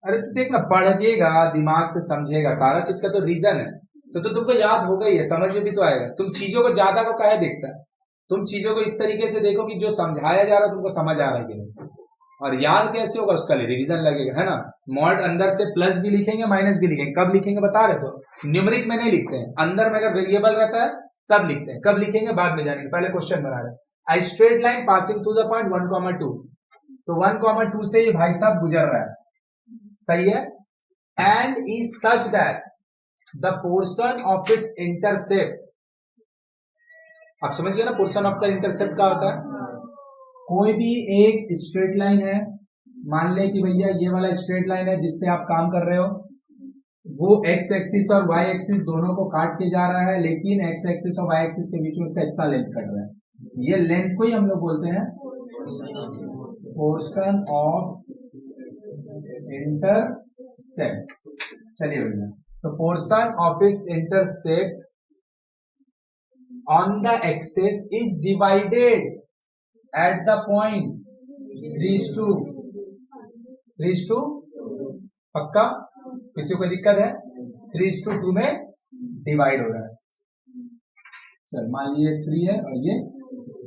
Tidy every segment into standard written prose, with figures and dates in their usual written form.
अरे तो देख ना, पढ़िएगा, दिमाग से समझेगा, सारा चीज का तो रीजन है, तो तुमको याद होगा ही है, समझ में भी तो आएगा। तुम चीजों को ज्यादा को काहे देखता है? तुम चीजों को इस तरीके से देखो कि जो समझाया जा रहा है तुमको समझ आ रहा है कि नहीं, और याद कैसे होगा उसका रिवीजन लगेगा, है ना। मॉड अंदर से प्लस भी लिखेंगे माइनस भी लिखेंगे, कब लिखेंगे बता रहे तो न्यूमरिक में नहीं लिखते हैं, अंदर में अगर वेरिएबल रहता है तब लिखते हैं, कब लिखेंगे बाद में जानेंगे, पहले क्वेश्चन बना रहे हैं। I straight line passing through the point 1,2, तो 1,2 से ये भाई साहब गुजर रहा है, सही है, and is such that the portion of its intercept, आप समझिए ना पोर्शन ऑफ द इंटरसेप्ट क्या होता है। कोई भी एक स्ट्रेट लाइन है, मान ले कि भैया ये वाला स्ट्रेट लाइन है जिसपे आप काम कर रहे हो, वो एक्स एक्सिस और वाई एक्सिस दोनों को काट के जा रहा है, लेकिन एक्स एक्सिस और वाई एक्सिस के बीच में उसका इतना लेंथ कट रहा है, ये लेंथ को ही हम लोग बोलते हैं पोर्शन ऑफ इंटरसेप्ट। चलिए भैया, तो portion of its intercept on the axis is divided at the point 3:2, पक्का, किसी को दिक्कत है? 3:2 में डिवाइड हो रहा है। चल मान लीजिए 3 है और ये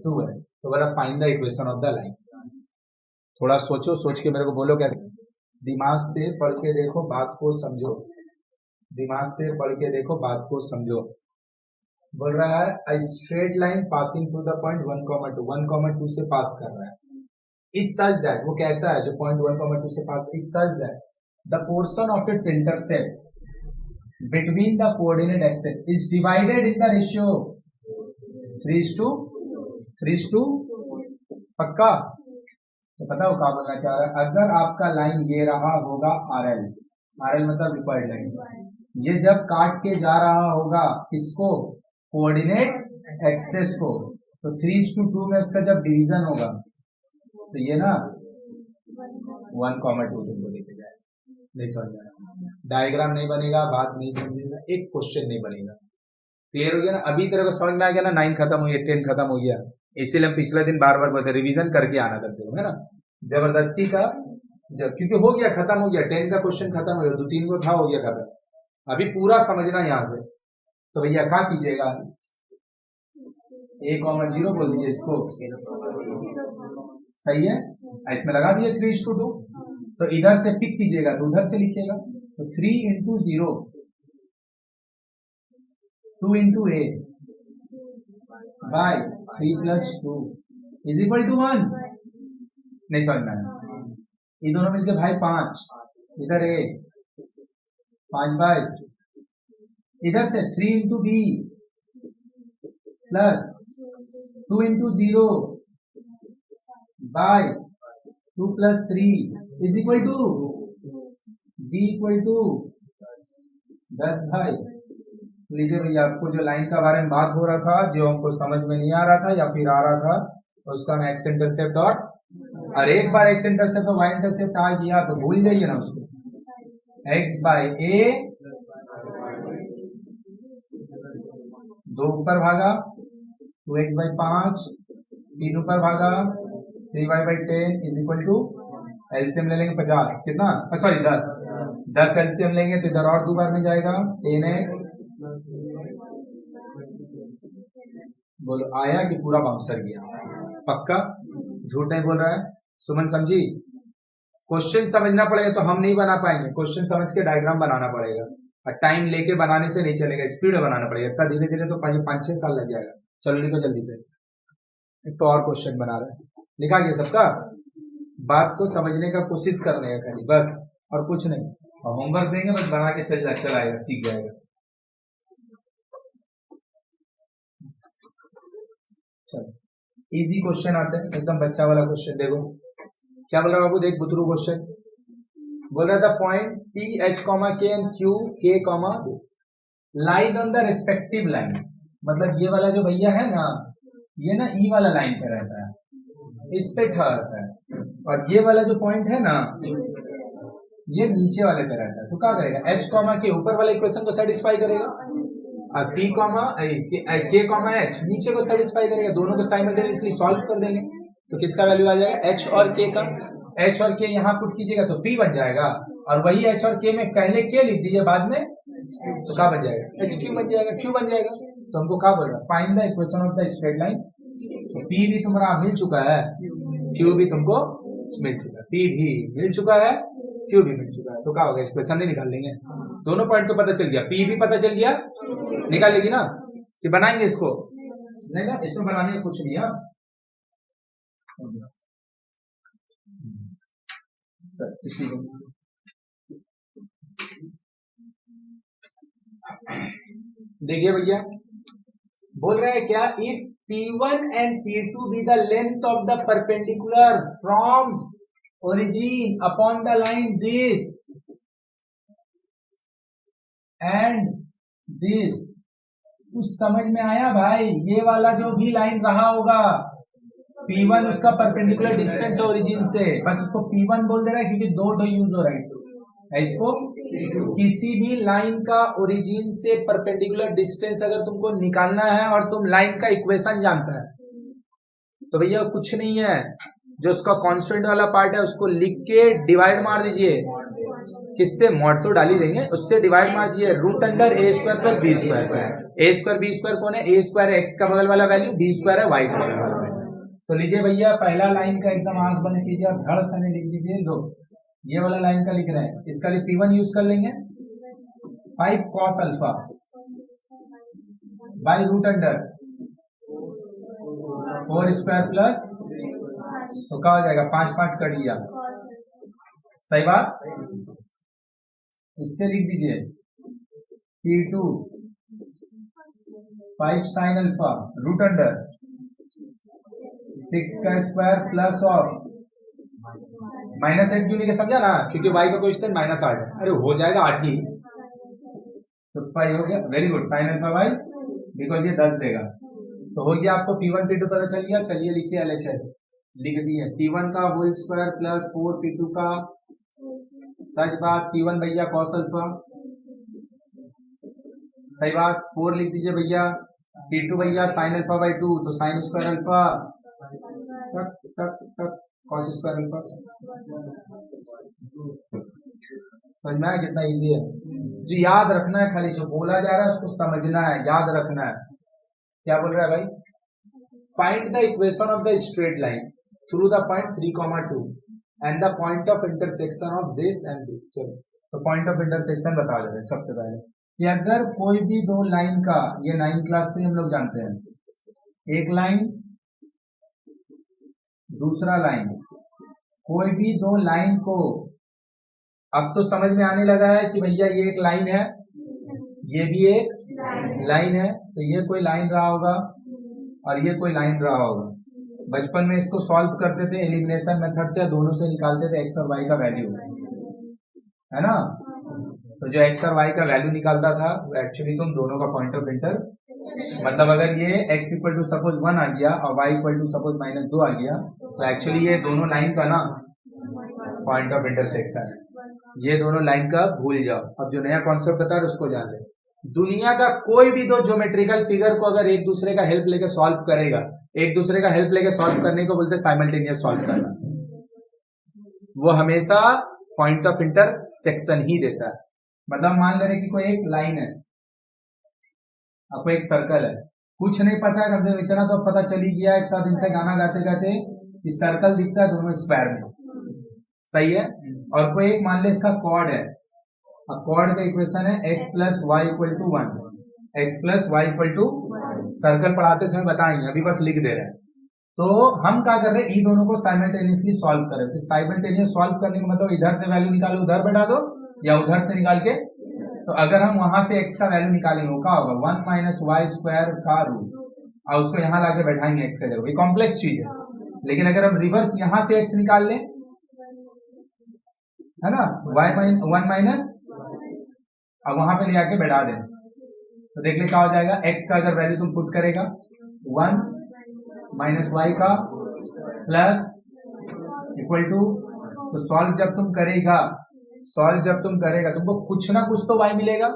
2 है, तो बोला find the equation of the line. थोड़ा सोचो, सोच के मेरे को बोलो कैसे, दिमाग से पढ़ के देखो, बात को समझो, दिमाग से पढ़ के देखो, बात को समझो। बोल रहा है a straight line passing through the point 1,2 से पास कर रहा है, इज सच दैट, वो कैसा है जो पॉइंट 1,2 से pass, is such that the portion of its intercept between the coordinate axes is divided in the ratio 3:2, पक्का। तो पता हो क्या बोलना चाह रहा है, अगर आपका लाइन ये रहा होगा RL मतलब रिक्वायर्ड लाइन, ये जब काट के जा रहा होगा इसको, कोऑर्डिनेट एक्सेस को, तो 3:2 में उसका जब डिवीजन होगा तो ये ना 1,2 तुमको लेके जाए, नहीं समझ में, डायग्राम नहीं बनेगा, बात नहीं समझेगा, एक क्वेश्चन नहीं बनेगा। क्लियर हो गया ना? अभी तेरे को समझ में आ गया ना, 9 खत्म हो गया, 10 खत्म हो गया, इसीलिए हम पिछले दिन बार बार बोलते रिवीजन करके आना कम से कम, है ना, जबरदस्ती का, जब क्योंकि हो गया, खत्म हो गया, 10 का क्वेश्चन खत्म हो गया, 2-3 को था, हो गया खत्म, अभी पूरा समझना यहाँ से। तो भैया क्या कीजिएगा, A,0 बोल दीजिए इसको, सही है, इसमें लगा दिए 3:2, तो इधर से पिक कीजिएगा तो उधर से लिखिएगा, तो 3 into 0 2 into A by 3 plus 2 is equal to 1, नहीं समझना है, ये दोनों मिलके भाई 5, इधर A 5 बाय, इधर से 3 into B plus 2 into 0 by 2 plus 3 is equal to B equal to 10 भाई। लीजिए भैया, आपको जो लाइन का बारे में बात हो रहा था, जो हमको समझ में नहीं आ रहा था या फिर आ रहा था, उसका हम एक्स इंटरसेप्ट डॉट, और एक बार एक्स इंटरसेप्ट और वाई इंटरसेप्ट आ गया तो भूल जाइए ना उसको, एक्स बाय ए, 2 ऊपर भागा, 2x बाई 5, 3 ऊपर भागा, 3y by 10 is equal to, LCM ले लेंगे 50, कितना, सॉरी 10 एलसीएम लेंगे तो इधर और 2 बार में जाएगा 10x, बोलो आया कि पूरा बाउंसर गया, पक्का, झूठ नहीं बोल रहा है। सुमन समझी, क्वेश्चन समझना पड़ेगा, तो हम नहीं बना पाएंगे, क्वेश्चन समझ के डायग्राम बनाना पड़ेगा, और टाइम लेके बनाने से नहीं चलेगा, स्पीड में बनाना पड़ेगा, इतना धीरे धीरे तो 5-6 साल लग जाएगा। चलो लिखो जल्दी से, एक तो और क्वेश्चन बना रहे हैं, लिखा गया सबका, बात को समझने का कोशिश करने का खाली बस, और कुछ नहीं, और होमवर्क देंगे बस, बना के चलाएगा, सीख जाएगा। चलो इजी क्वेश्चन आते हैं, एकदम बच्चा वाला क्वेश्चन, देखो क्या बोल रहा है बाबू, देख बुतरू क्वेश्चन बोल रहा था, point P, H, K and Q, K, lies on the respective line, मतलब ये वाला जो भैया है ना, ये ना E वाला लाइन पे रहता है, इस पे ठहरता है, और ये वाला जो पॉइंट है ना, ये नीचे वाले पे रहता है, तो क्या करेगा, H, K ऊपर वाले इक्वेशन को सेटिस्फाई करेगा, और P, K, H नीचे को सेटिस्फाई करेगा, दोनों को साइमल्टेनियसली सॉल्व कर देंगे, तो किसका वैल्यू आ जाएगा, H और K का, H और K यहाँ पुट कीजिएगा तो P बन जाएगा, और वही एच और के में पहले के लिख दीजिए, बाद में तो क्या बन जाएगा, एच क्यू बन जाएगा, क्यू बन जाएगा। तो हमको क्या बोल रहा है, find the equation of the straight line. तो पी भी तुम्हारा मिल चुका है, क्यू भी तुमको मिल चुका है, पी भी मिल चुका है, क्यू भी मिल चुका है। तो क्या होगा, इक्वेशन नहीं निकाल लेंगे, दोनों पॉइंट तो पता चल गया, पी भी पता चल गया, निकाल लेगी ना कि बनाएंगे इसको, नहीं ना इसमें बनाने का कुछ नहीं है। देखिए भैया बोल रहे हैं क्या, if P1 and P2 be the length of the perpendicular from origin upon the line this and this, कुछ समझ में आया भाई? ये वाला जो भी लाइन रहा होगा, P1 उसका परपेंडिकुलर डिस्टेंस है ओरिजिन से, बस उसको P1 बोल दे रहा है क्योंकि दो यूज हो रहा है। इसको किसी भी लाइन का ओरिजिन से परपेंडिकुलर डिस्टेंस अगर तुमको निकालना है और तुम लाइन का इक्वेशन जानता है, तो भैया कुछ नहीं है, जो उसका कांस्टेंट वाला पार्ट है उसको लिख के डिवाइड मार दीजिए, किससे, मॉड तो डाल ही देंगे, उससे डिवाइड मार दीजिए, root under a square plus B square. A square b square कौन है, ए स्क्वायर है एक्स का बगल वाला वैल्यू, बी स्क्वायर है वाई का बगल वाला वैल्यू। तो लीजिए भैया पहला लाइन का एकदम आंख बंद कीजिए और धड़ से लिख दीजिए, लो ये वाला लाइन का लिख रहे हैं, इसका लिए P1 यूज कर लेंगे, 5 cos alpha by root under 4 square plus, तो क्या हो जाएगा, 5 कर दिया, सही बात। इससे लिख दीजिए P2 5 sine alpha root under 6 का स्क्वायर प्लस ऑफ -8 क्यों नहीं समझा ना, क्योंकि y का कोएफिशिएंट -8 है, अरे हो जाएगा 8 ही, तो 5 हो गया, very good, sine alpha by, because ये 10 देगा, तो हो गया आपको P1 P2 पता चल गया। चलिए लिखिए LHS, लिख दिए P1 का होल स्क्वायर प्लस 4 P2 का, सच बात, P1 भैया cos अल्फा, सही बात, 4 लिख दीजिए भैया, P2 भैया साइन अल्फा बाई 2, तो साइन स्क्वायर अल्फा तक तक तक cos स्क्वायर अल्फा। समझ में आया कितना इजी है जी, याद रखना है, खाली जो बोला जा रहा है उसको समझना है, याद रखना है। क्या बोल रहा है भाई, find the equation of the straight line through the point 3,2 and the point of intersection of this and this. चलो तो पॉइंट ऑफ इंटरसेक्शन बता दे रहे सबसे पहले कि अगर कोई भी दो लाइन का, ये 9 क्लास से हम लोग जानते हैं, एक लाइन दूसरा लाइन, कोई भी दो लाइन को, अब तो समझ में आने लगा है कि भैया ये एक लाइन है, ये भी एक लाइन है, तो ये कोई लाइन रहा होगा और ये कोई लाइन रहा होगा। बचपन में इसको सॉल्व करते थे एलिमिनेशन मेथड से, दोनों से निकालते थे एक्स और वाई का वैल्यू, है ना। तो जो एक्स और वाई का वैल्यू निकालता था वो एक्चुअली तुम दोनों का पॉइंट ऑफ इंटर, मतलब अगर ये x इक्वल टू सपोज 1 आ गया और y इक्वल टू सपोज -2 आ गया, तो एक्चुअली ये दोनों लाइन का ना पॉइंट ऑफ इंटरसेक्शन है, ये दोनों लाइन का भूल जाओ। अब जो नया कॉन्सेप्ट बता रहे उसको जान ले, दुनिया का कोई भी दो ज्योमेट्रिकल फिगर को अगर एक दूसरे का हेल्प लेके सॉल्व करेगा, एक दूसरे का हेल्प लेके सॉल्व करने को बोलते साइमल्टेनियस सॉल्व करना, वो हमेशा पॉइंट ऑफ इंटरसेक्शन ही देता है। मतलब मान ले रहे कि कोई एक लाइन है, आपको एक सर्कल है, कुछ नहीं पता है, कम से कम इतना तो पता चल ही गया इतना दिन से गाना गाते गाते कि सर्कल दिखता है दोनों स्क्वायर में, सही है। और कोई एक मान ले इसका कॉर्ड है, अब कॉर्ड का इक्वेशन है x plus y equal to 1, x plus y equal to, circle पढ़ाते समय बताएंगे, अभी बस लिख दे रहे हैं। तो हम क्या कर रहे हैं, इन दोनों को साइमल्टेनियसली सॉल्व करें। तो साइमल्टेनियस सॉल्व करने का मतलब इधर से वैल्यू निकालो उधर बैठा दो, या उधर से निकाल के, तो अगर हम वहां से x का वैल्यू निकालेंगे क्या होगा, 1 माइनस वाई स्क्वायर का रूट, और उसको यहाँ लाके बैठाएंगे x का जगह, ये कॉम्प्लेक्स चीज है। लेकिन अगर हम रिवर्स यहाँ से x निकाल लें, है ना, 1 माइनस, अब वहां पे ले आके बैठा दें, तो देख ले क्या हो जाएगा, x का अगर वैल्यू तुम पुट करेगा 1 माइनस वाई का प्लस इक्वल टू, तो सॉल्व जब तुम करेगा तुमको कुछ ना कुछ तो y मिलेगा,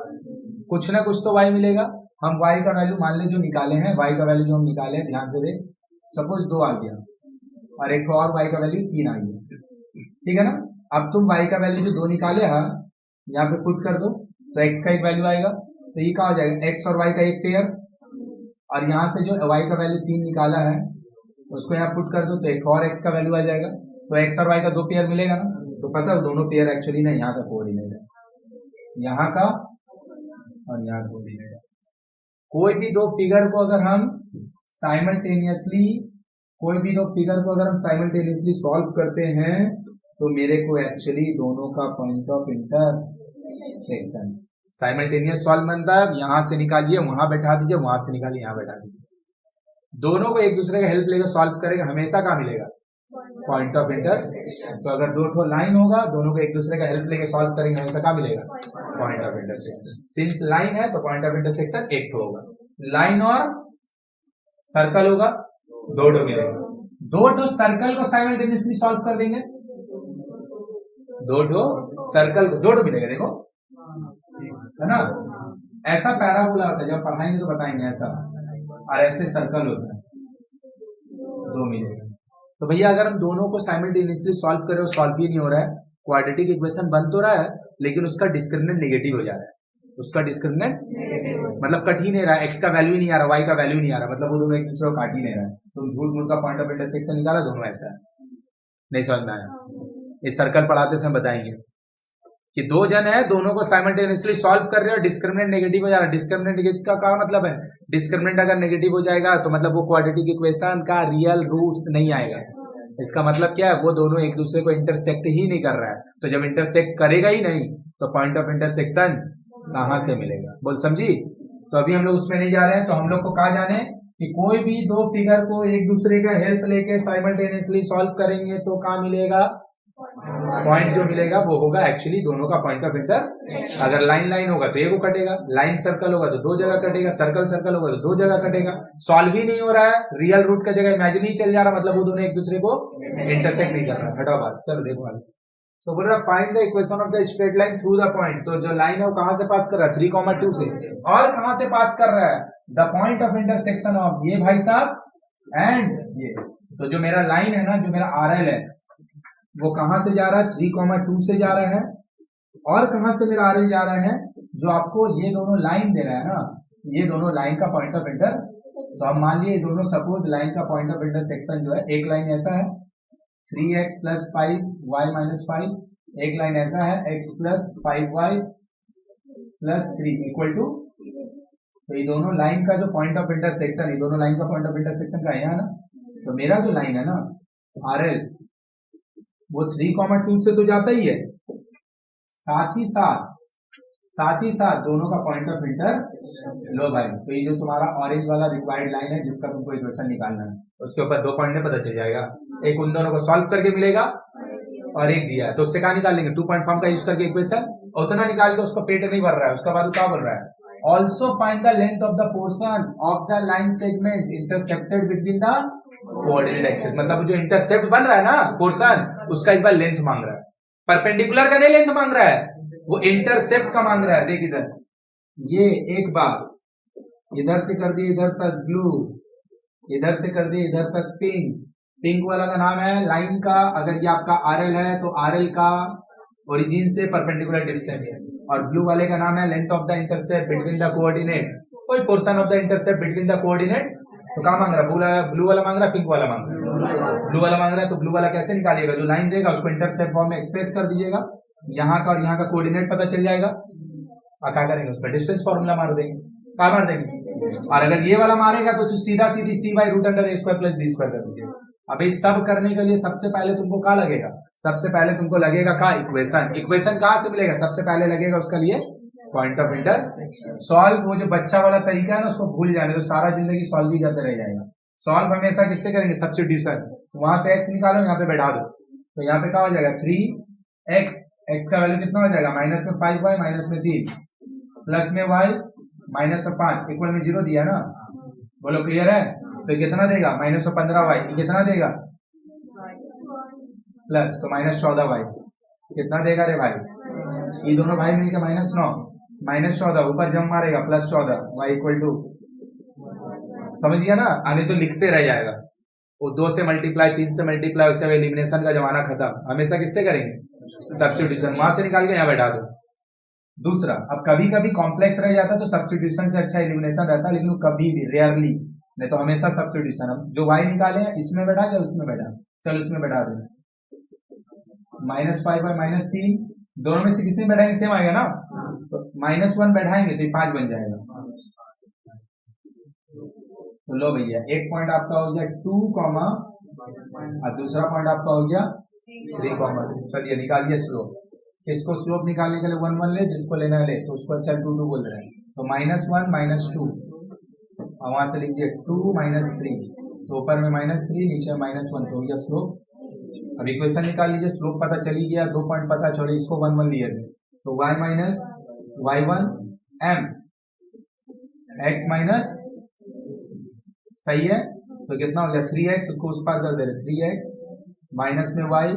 कुछ ना कुछ तो y मिलेगा। हम y का वैल्यू मान ले जो निकाले हैं, y का वैल्यू जो हम निकाले हैं, ध्यान से देख, सपोज 2 आ गया और एक और y का वैल्यू 3 आ गया, ठीक है ना। अब तुम y का वैल्यू जो 2 निकाले हाँ, यहाँ पे पुट कर दो तो x का एक वैल्यू आएगा, तो ये क्या हो जाएगा x और y का एक पेयर, और यहाँ से जो y का वैल्यू 3 निकाला है उसको यहाँ पुट कर दो तो एक और x का वैल्यू आ जाएगा, तो x और y का 2 पेयर मिलेगा ना। तो पता है दोनों पेयर एक्चुअली ना यहाँ का कोऑर्डिनेट है, यहाँ का और यहाँ कोऑर्डिनेट है। कोई भी दो फिगर को अगर हम साइमल्टेनियसली सॉल्व करते हैं तो मेरे को एक्चुअली दोनों का point of intersection simultaneous solve बनता है। यहां से निकालिए वहां बैठा दीजिए, वहां से निकालिए यहाँ बैठा दीजिए, दोनों को एक दूसरे का हेल्प लेकर सॉल्व करेगा, हमेशा क्या मिलेगा? Point of intersection. तो अगर दो ठो लाइन होगा, दोनों को एक दूसरे का हेल्प लेकर सॉल्व करेंगे, हमेशा क्या मिलेगा? Point of intersection. Since line है तो पॉइंट ऑफ इंटरसेक्शन एक ठो होगा, लाइन और सर्कल होगा, दो ठो मिलेगा। दो ठो सर्कल को साइमल्टेनियसली सॉल्व कर देंगे, दो ठो सर्कल को दो ठो मिलेगा, देखो है ना। ऐसा पैराबोला होता है, जब पढ़ाएंगे तो बताएंगे ऐसा, और ऐसे सर्कल होता है, दो मिलेगा। तो भैया अगर हम दोनों को साइमल्टेनियसली सॉल्व करें और सॉल्व भी नहीं हो रहा है, क्वाड्रेटिक इक्वेशन बन तो रहा है लेकिन उसका डिस्क्रिमिनेंट नेगेटिव हो जा रहा है, उसका डिस्क्रिमिनेंट मतलब कट ही नहीं रहा, एक्स का वैल्यू नहीं आ रहा, वाई का वैल्यू नहीं आ रहा, मतलब वो दोनों एक दूसरे को काट ही नहीं रहा है। तुम झूठ मूठ का पॉइंट ऑफ इंटरसेक्शन निकाला, दोनों ऐसा है, नहीं समझ में आया? इस सर्कल पढ़ाते समय बताएंगे कि दो जन है, दोनों को साइमल्टेनियसली सॉल्व कर रहे हो, डिस्क्रिमिनेंट नेगेटिव हो जा रहा है। डिस्क्रिमिनेंट नेगेटिव का क्या मतलब है? डिस्क्रिमिनेंट अगर नेगेटिव हो जाएगा तो मतलब वो क्वाड्रेटिक इक्वेशन का रियल रूट्स नहीं आएगा। इसका मतलब क्या है? वो दोनों एक दूसरे को इंटरसेक्ट ही नहीं कर रहा है, तो जब इंटरसेक्ट करेगा ही नहीं तो पॉइंट ऑफ इंटरसेक्शन कहां से मिलेगा? बोल समझी? तो अभी हम लोग उसमें नहीं जा रहे हैं, तो हम लोग को कहा जाने कि कोई भी दो फिगर को एक दूसरे का हेल्प लेके साइमल्टेनियसली सॉल्व करेंगे तो कहाँ मिलेगा? पॉइंट जो मिलेगा वो होगा एक्चुअली दोनों का पॉइंट ऑफ इंटर। अगर लाइन लाइन होगा तो एक कटेगा, लाइन सर्कल होगा तो दो जगह कटेगा, सर्कल सर्कल होगा तो दो जगह कटेगा। सॉल्व ही नहीं हो रहा है, रियल रूट का जगह इमेजिनरी चल जा रहा, मतलब वो दोनों एक दूसरे को इंटरसेक्ट नहीं कर रहा। हटाओ बात, चलो देखो आगे। तो बोल रहा find the equation of the straight line through the point. तो जो लाइन है वो कहां से पास कर रहा है? 3,2 से। और कहां से पास कर रहा है? The point of intersection of ये भाई साहब एंड ये। तो जो मेरा लाइन है ना, जो मेरा RL है, वो कहां से जा रहा है? 3,2 से जा रहा है। और कहां से मेरा RL जा रहा है? जो आपको ये दोनों लाइन दे रहा है ना, ये दोनों लाइन का पॉइंट ऑफ इंटर। तो अब मान लिए दोनों सपोज लाइन का पॉइंट ऑफ इंटरसेक्शन जो है, एक लाइन ऐसा है 3x + 5y - 5, एक लाइन ऐसा है x + 5y + 3 = तो ये दोनों लाइन का जो पॉइंट ऑफ इंटरसेक्शन, ये दोनों लाइन का पॉइंट ऑफ इंटरसेक्शन का है ना। तो मेरा जो लाइन है ना RL, वो 3,2 से तो जाता ही है, साथ ही साथ दोनों का पॉइंट ऑफ इंटर लो भाई। तो ये जो तुम्हारा ऑरेंज वाला रिक्वायर्ड लाइन है जिसका तुमको इक्वेशन निकालना है, उसके ऊपर 2 पॉइंट में पता चल जाएगा। एक उन दोनों को सॉल्व करके मिलेगा और एक दिया है, तो उससे क्या निकालेंगे? 2 पॉइंट फॉर्म का यूज करके इक्वेशन, उतना निकाल के उसका पेट नहीं भर रहा है। उसका बाद क्या बोल रहा है? Also find the length of the portion of the line segment intercepted between the coordinate axis. मतलब जो इंटरसेप्ट बन रहा है ना पोर्शन, उसका इस बार लेंथ मांग रहा है, परपेंडिकुलर का नहीं लेंथ मांग रहा है, वो इंटरसेप्ट का मांग रहा है। देख इधर, ये एक बार इधर से कर दिए इधर तक ब्लू, इधर से कर दिए इधर तक पिंक। पिंक वाला का नाम है लाइन का, अगर ये आपका RL है तो RL का ओरिजिन से परपेंडिकुलर डिस्टेंस है, और ब्लू वाले का नाम है length of the intercept between the coordinate, कोई portion of the intercept between the coordinate. तो क्या मांग रहा है? ब्लू वाला मांग रहा है, पिंक वाला मांग रहा है? ब्लू वाला मांग रहा है। तो ब्लू वाला कैसे निकालिएगा? जो लाइन देगा उसको इंटरसेप्ट फॉर्म में एक्सप्रेस कर दीजिएगा, यहाँ का और यहाँ का कोऑर्डिनेट पता चल जाएगा, और क्या करेंगे? उसका डिस्टेंस फॉर्मूला मार देंगे, क्या मार देंगे? और अगर ये वाला मारेगा तो सीधा सीधी c/√(a² + d² कर दीजिएगा। अब इस सब करने के लिए सबसे पहले तुमको क्या लगेगा? सबसे पहले तुमको लगेगा क्या? इक्वेशन। इक्वेशन कहां से मिलेगा? सबसे पहले लगेगा उसका लिए पॉइंट ऑफ इंटरसेक्शन। सॉल्व, वो जो बच्चा वाला तरीका है ना, उसको भूल जाने तो सारा जिंदगी सॉल्व ही करते रह जाएगा। सॉल्व हमेशा किससे करेंगे? सब्स्टिट्यूशन। तो वहां से x निकालो, यहाँ पे बैठा दो, तो यहाँ पे क्या हो जाएगा? 3x, x का वैल्यू कितना हो जाएगा? माइनस में 5y माइनस में 3 प्लस में y माइनस में 5 इक्वल में 0 दिया ना। बोलो क्लियर है? तो कितना देगा? माइनस में 15y, कितना देगा? प्लस, तो -14y कितना देगा रे भाई? ये दोनों भाई मिलकर -9 -14 ऊपर जम मारेगा +14 y = समझ गया ना? आगे तो लिखते रह जाएगा, वो 2 से मल्टीप्लाई, 3 से मल्टीप्लाई, उससे एलिमिनेशन का जमाना खत्म। हमेशा किससे करेंगे? सब्स्टिट्यूशन। वहां से निकाल के यहाँ बैठा दो। दूसरा, अब कभी कभी कॉम्प्लेक्स रह जाता तो सब्स्टिट्यूशन से अच्छा एलिमिनेशन रहता, लेकिन वो कभी भी रेयरली, नहीं तो हमेशा सब्स्टिट्यूशन। हम जो y निकाले हैं इसमें बैठा या उसमें बैठा, चल उसमें बैठा दो। -5 बाय -3 दोनों में से किसी में बैठाएंगे सेम आएगा ना, तो -1 बैठाएंगे तो ये 5 बन जाएगा। तो लो भैया, एक पॉइंट आपका हो गया 2, और दूसरा पॉइंट आपका हो गया 3, चलिए निकालिए स्लोप। इसको स्लोप निकालने के लिए 1 1 ले, जिसको लेना ले तो उसको अच्छा 2 2 बोल रहे हैं, तो -1 -2, और वहां से लिख दिए 2 -3, तो ऊपर में -3 नीचे -1, तो यह स्लोप। अब इक्वेशन निकाल लीजिए, स्लोप पता चली गया, 2 पॉइंट पता चले, इसको 1 1 लिए थे, तो y minus y1 m x minus, सही है, तो कितना हो गया 3x, उसको उस पार कर दे रहे 3x माइनस में y,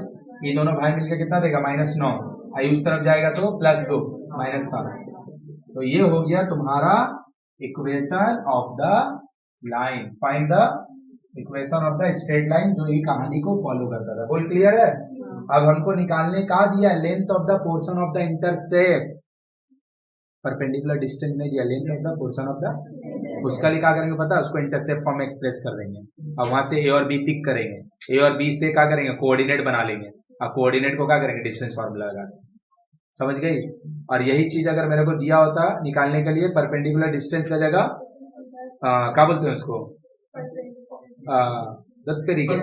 ये दोनों भाई मिलकर कितना देगा -9, आई उस तरफ जाएगा तो +2 -7। तो ये हो गया तुम्हारा equation of the line. Find the equation of the straight line, जो ये कहानी को फॉलो करता था। बोल क्लियर है? अब हमको निकालने का दिया length of the portion of the intercept, perpendicular distance में दिया length of the portion of the, उसका लिए क्या करेंगे पता है? उसको इंटरसेप्ट फॉर्म में एक्सप्रेस कर देंगे, अब वहां से ए और बी पिक करेंगे, ए और बी से क्या करेंगे? कोऑर्डिनेट बना लेंगे, अब कोऑर्डिनेट को क्या करेंगे? डिस्टेंस फार्मूला लगा देंगे। समझ गई? और यही चीज अगर मेरे को दिया होता निकालने के लिए परपेंडिकुलर डिस्टेंस का जगह क्या बोलते हैं उसको, 10 तरीके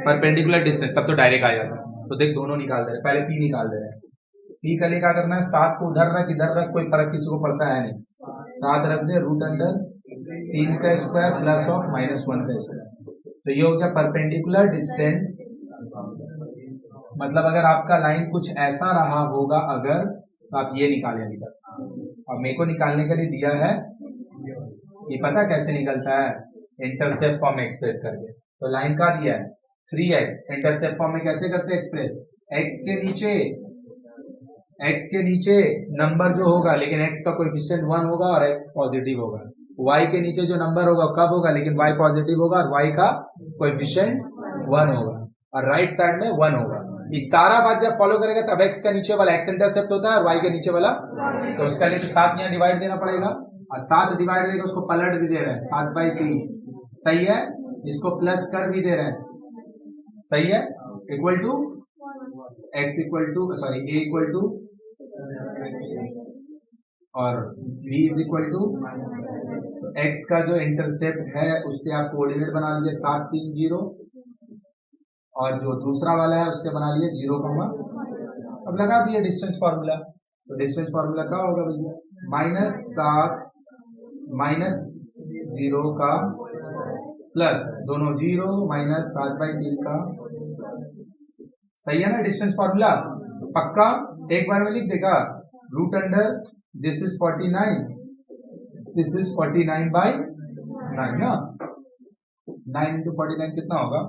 परपेंडिकुलर डिस्टेंस, तब तो डायरेक्ट आ जाता। तो देख दोनों निकाल दे रहे, पहले पी निकाल दे रहे हैं। पी का लिए क्या करना है? 7 को उधर रख इधर रख, कोई फर्क किसी को पड़ता है नहीं, 7 रख दे, रूट अंडर 3 का स्क्वायर प्लस ऑफ -1 का स्क्वायर। तो ये हो गया परपेंडिकुलर डिस्टेंस। मतलब अगर आपका लाइन कुछ ऐसा रहा होगा अगर, तो आप ये निकालें अभी तक। अब मेरे को निकालने के लिए दिया है, ये पता कैसे निकलता है? इंटरसेप्ट फॉर्म में एक्सप्रेस करके। तो लाइन का दिया है 3x, इंटरसेप्ट फॉर्म में कैसे करते हैं एक्सप्रेस? x के नीचे नंबर जो होगा, लेकिन x का कोएफिशिएंट 1 होगा और x पॉजिटिव होगा। y के नीचे जो नंबर होगा कब होगा? लेकिन y पॉजिटिव होगा और y का कोएफिशिएंट 1 होगा, और राइट साइड में 1 होगा। इस सारा बात जब फॉलो करेगा तब x का नीचे वाला x इंटरसेप्ट होता है और y के नीचे वाला, तो उसका लिए तो 7 यहाँ डिवाइड देना पड़ेगा, और 7 डिवाइड देगा, उसको पलट भी दे रहे हैं 7/3, सही है, इसको प्लस कर भी दे रहे हैं, सही है, equal to x equal to sorry a equal to और b is equal to x का जो इंटरसेप्ट है उससे आप कोऑर्डिनेट बना लीजिए 7 3 0, और जो दूसरा वाला है उससे बना लिए 0, अब लगा दिए डिस्टेंस फार्मूला। तो डिस्टेंस फार्मूला क्या होगा भैया? -7 -0 का प्लस दोनों 0 -7/3 का, सही है ना डिस्टेंस फार्मूला? पक्का एक बार में लिख देगा, root under this is 49, this is 49/9 ना, 9 × 49 कितना होगा?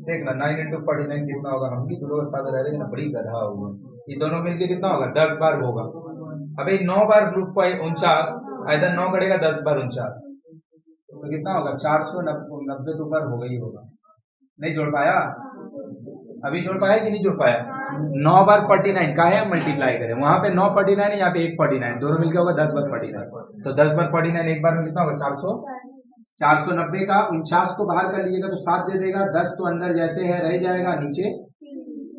देखना 9 × 49 कितना होगा? हम भी दोनों साथ रह रहे हैं ना, बड़ी गधा होगा। ये दोनों मिलके कितना होगा? 10 बार होगा। अबे 9 बार रूट 49, इधर 9 करेगा 10 बार 49, तो कितना होगा? 490 तो ऊपर होगा ही होगा। नहीं जोड़ पाया? अभी जोड़ पाया कि नहीं जोड़ पाया? 9 बार 49 का है, मल्टीप्लाई करें, वहां पे 9 49 है, यहाँ पे 1 49, दोनों मिलकर होगा 10 बार 49, तो 10 बार 49 एक बार में कितना होगा? 490 का 49 को बाहर कर लीजिएगा तो 7 दे देगा, 10 तो अंदर जैसे है रह जाएगा नीचे।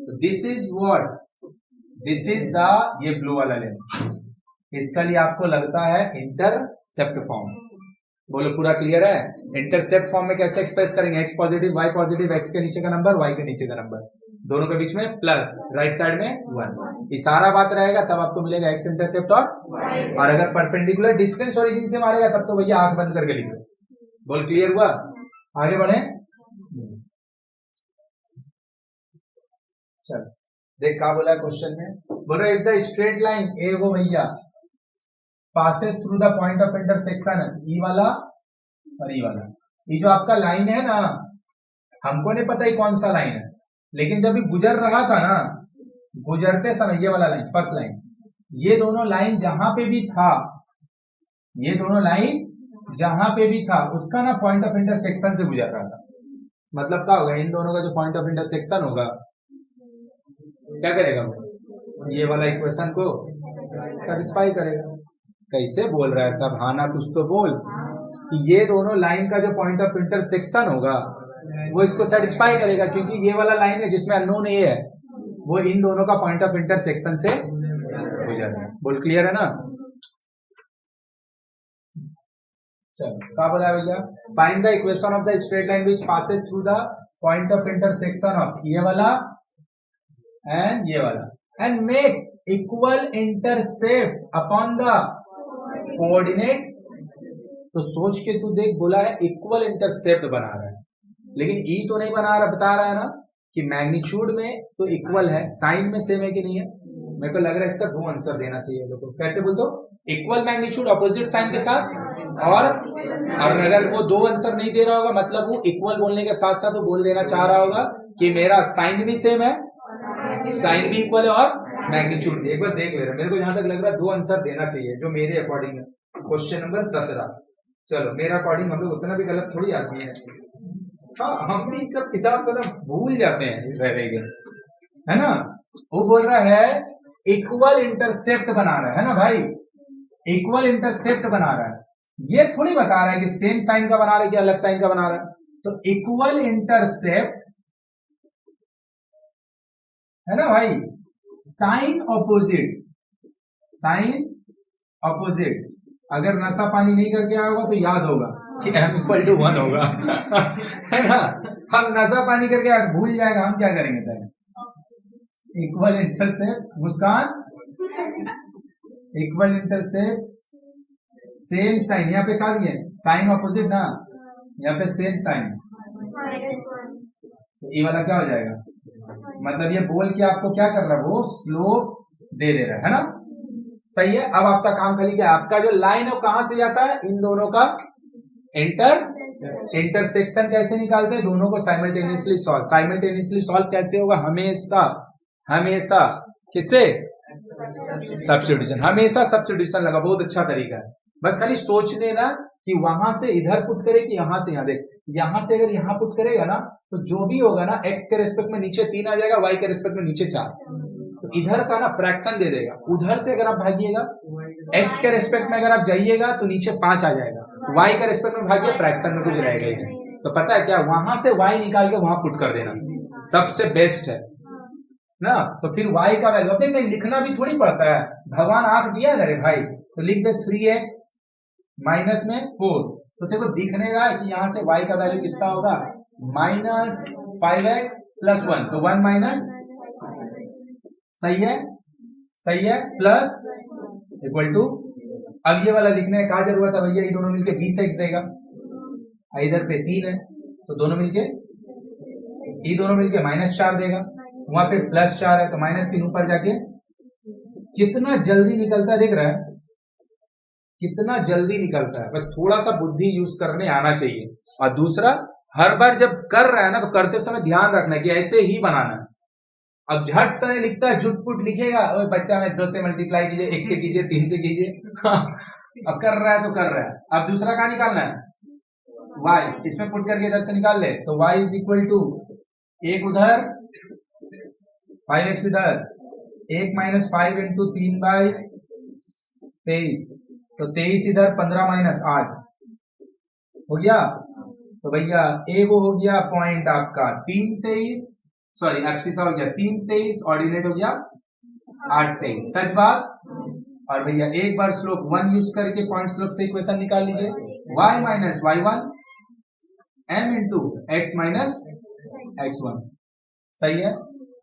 तो this is what, this is the, ये ब्लू वाला लेंथ, इसका लिए आपको लगता है इंटरसेप्ट फॉर्म। बोलो पूरा क्लियर है? इंटरसेप्ट फॉर्म में कैसे एक्सप्रेस करेंगे? x positive y positive, x के नीचे का नंबर y के नीचे का नंबर, दोनों के बीच में प्लस, राइट साइड में 1, ये सारा बात रहेगा, तब आपको मिलेगा x इंटरसेप्ट। और अगर परपेंडिकुलर डिस्टेंस ओरिजिन से मारेगा तब तो भैया आंख बंद करके लिखो। बोल क्लियर हुआ? आगे बढ़े, चल देख क्या बोला क्वेश्चन में। बोलो इफ द स्ट्रेट लाइन ए वो भैया passes through the point of intersection E वाला और ई वाला, ये जो आपका लाइन है ना, हमको नहीं पता ये कौन सा लाइन है, लेकिन जब ये गुजर रहा था ना, गुजरते समय ये वाला लाइन, फर्स्ट लाइन, ये दोनों लाइन जहां पे भी था, ये दोनों लाइन जहां पे भी था उसका ना पॉइंट ऑफ इंटरसेक्शन से गुजर रहा था। मतलब क्या होगा, इन दोनों का जो पॉइंट ऑफ इंटरसेक्शन होगा क्या करेगा वो, ये वाला इक्वेशन को सेटिस्फाई करेगा। कैसे बोल रहा है सब, हाँ ना कुछ तो बोल, कि ये दोनों लाइन का जो पॉइंट ऑफ इंटरसेक्शन होगा वो इसको सेटिस्फाई करेगा, क्योंकि ये वाला लाइन है जिसमें अननोन ए है वो इन दोनों का पॉइंट ऑफ इंटरसेक्शन से गुजर रहा है। बोल क्लियर है ना। चलो क्या बोला है भैया, find the equation of the straight line which passes through the point of intersection of ये वाला एंड ये वाला and makes equal intercept upon the coordinate. तो सोच के तू देख, बोला है इक्वल इंटरसेप्ट बना रहा है, लेकिन ई तो नहीं बना रहा, बता रहा है ना कि मैग्नीट्यूड में तो इक्वल है, साइन में सेम है कि नहीं है। मेरे को लग रहा है इसका दो आंसर देना चाहिए लोगों को। कैसे बोल दो, इक्वल मैग्नीट्यूड अपोजिट साइन के साथ, और अगर वो दो आंसर नहीं दे रहा होगा मतलब वो इक्वल बोलने के साथ साथ वो बोल देना चाह रहा होगा कि मेरा साइन भी सेम है, साइन भी इक्वल है और मैग्नीट्यूड। एक बार देख ले रहा, मेरे को जहां तक लग रहा है दो आंसर देना चाहिए जो मेरे अकॉर्डिंग है। क्वेश्चन नंबर 17, चलो मेरा अकॉर्डिंग, हम लोग उतना भी गलत थोड़ी आदमी है। हाँ हम भी सब किताब कलम भूल जाते हैं रह, है ना। वो बोल रहा है इक्वल इंटरसेप्ट बना रहा है ना भाई, इक्वल इंटरसेप्ट बना रहा है, ये थोड़ी बता रहा है कि सेम साइन का बना रहा है कि अलग साइन का बना रहा है। तो इक्वल इंटरसेप्ट है ना भाई, साइन ऑपोजिट, साइन ऑपोजिट। अगर नशा पानी नहीं करके आया होगा तो याद होगा कि m=1 होगा है ना। हम नशा पानी करके भूल जाएगा, हम क्या करेंगे तब। इक्वल इंटरसेप्ट, मुस्कान, इक्वल इंटरसेप्ट सेम साइन, यहाँ पे क्या दिए साइन ऑपोजिट ना, यहाँ पे सेम साइन, तो ये वाला क्या हो जाएगा, मतलब ये बोल के आपको क्या कर रहा है, वो स्लोप दे रहा है ना। सही है। अब आपका काम खाली क्या, आपका जो लाइन है वो कहां से जाता है, इन दोनों का इंटरसेक्शन कैसे निकालते हैं, दोनों को साइमल्टेनियसली सॉल्व। साइमल्टेनियसली सॉल्व कैसे होगा, हमेशा हमेशा किससे, सब्स्टिट्यूशन, हमेशा सब्स्टिट्यूशन लगा, बहुत अच्छा तरीका है। बस खाली सोच लेना कि वहां से इधर पुट करे कि यहां से यहां। देख यहां से अगर यहां पुट करेगा ना तो जो भी होगा ना, एक्स के रेस्पेक्ट में नीचे 3 आ जाएगा, वाई के रेस्पेक्ट में नीचे 4, तो इधर का ना फ्रैक्शन दे देगा। उधर से अगर आप भागिएगा, एक्स के रेस्पेक्ट में अगर आप जाइएगा तो नीचे 5 आ जाएगा, वाई के रेस्पेक्ट में भागिए फ्रैक्शन में कुछ रहेगा ही। तो पता है क्या, वहां से वाई निकाल के वहां पुट कर देना सबसे बेस्ट है ना। तो फिर वाई का वैल्यू अब नहीं लिखना भी थोड़ी पड़ता है, भगवान आंख दिया ना रे भाई, तो लिख दे 3x माइनस में 4, तो देखो दिखने का कि यहां से y का वैल्यू कितना होगा, -5x + 1, तो 1 माइनस, सही है, सही है, प्लस इक्वल टू। अब ये वाला लिखने का जरूरत है भैया, ये दोनों मिलके 20x देगा, इधर पे 3 है तो दोनों मिलके, ये दोनों मिलके -4 देगा, वहां पे +4 है तो -3 ऊपर जाके कितना जल्दी निकलता है, देख रहा है कितना जल्दी निकलता है। बस थोड़ा सा बुद्धि यूज करने आना चाहिए। और दूसरा, हर बार जब कर रहा है ना तो करते समय ध्यान रखना है कि ऐसे ही बनाना है। अब झट से लिखता है, झुटपुट लिखेगा, ओए बच्चा में 2 से मल्टीप्लाई कीजिए, 1 से कीजिए, 3 से कीजिए अब कर रहा है तो कर रहा है। अब दूसरा कहां निकालना है, y, इसमें पुट करके इधर से निकाल ले, तो y = 1 उधर 5x इधर, 1 - 5 × 3/23, तो 23 इधर, 15 - 8 हो गया। तो भैया ए वो हो गया पॉइंट आपका 323, सॉरी एब्सिसा हो गया 323, ऑर्डिनेट हो गया 823, सच बात। और भैया एक बार स्लोप 1 यूज करके पॉइंट स्लोप से इक्वेशन निकाल लीजिए, y - y1 m × x - x1, सही है।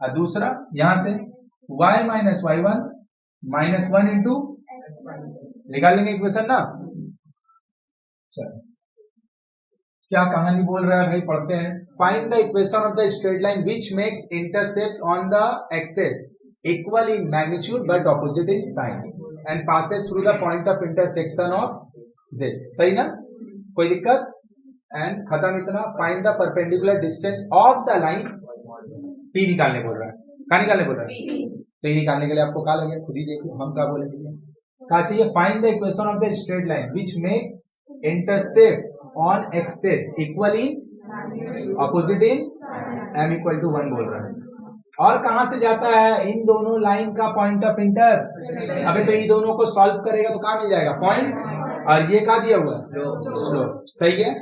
और दूसरा यहां से y - y1 -1 × निकाल लेंगे इक्वेशन ना। चलो क्या कहानी बोल रहा है भाई, पढ़ते हैं। Find the equation of the straight line which makes intercept on the axes equal in magnitude but opposite in sign and passes through the point of intersection of this, सही ना, कोई दिक्कत। एंड खत्म इतना। Find the perpendicular distance of the line, p निकालने बोल रहा है, क्या निकालने बोल रहा है, तो ये निकालने के लिए आपको क्या लगे खुद ही देखो, हम क्या बोलेंगे, क्या चाहिए, find the equation of the straight line which makes intercept on axes equal in opposite in m equal to 1 बोल रहा है। और कहां से जाता है? इन दोनों लाइन का पॉइंट ऑफ इंटर। अबे तो इन दोनों को सॉल्व करेगा तो कहां मिल जाएगा? पॉइंट। और ये कहा दिया हुआ स्लोप, सही है।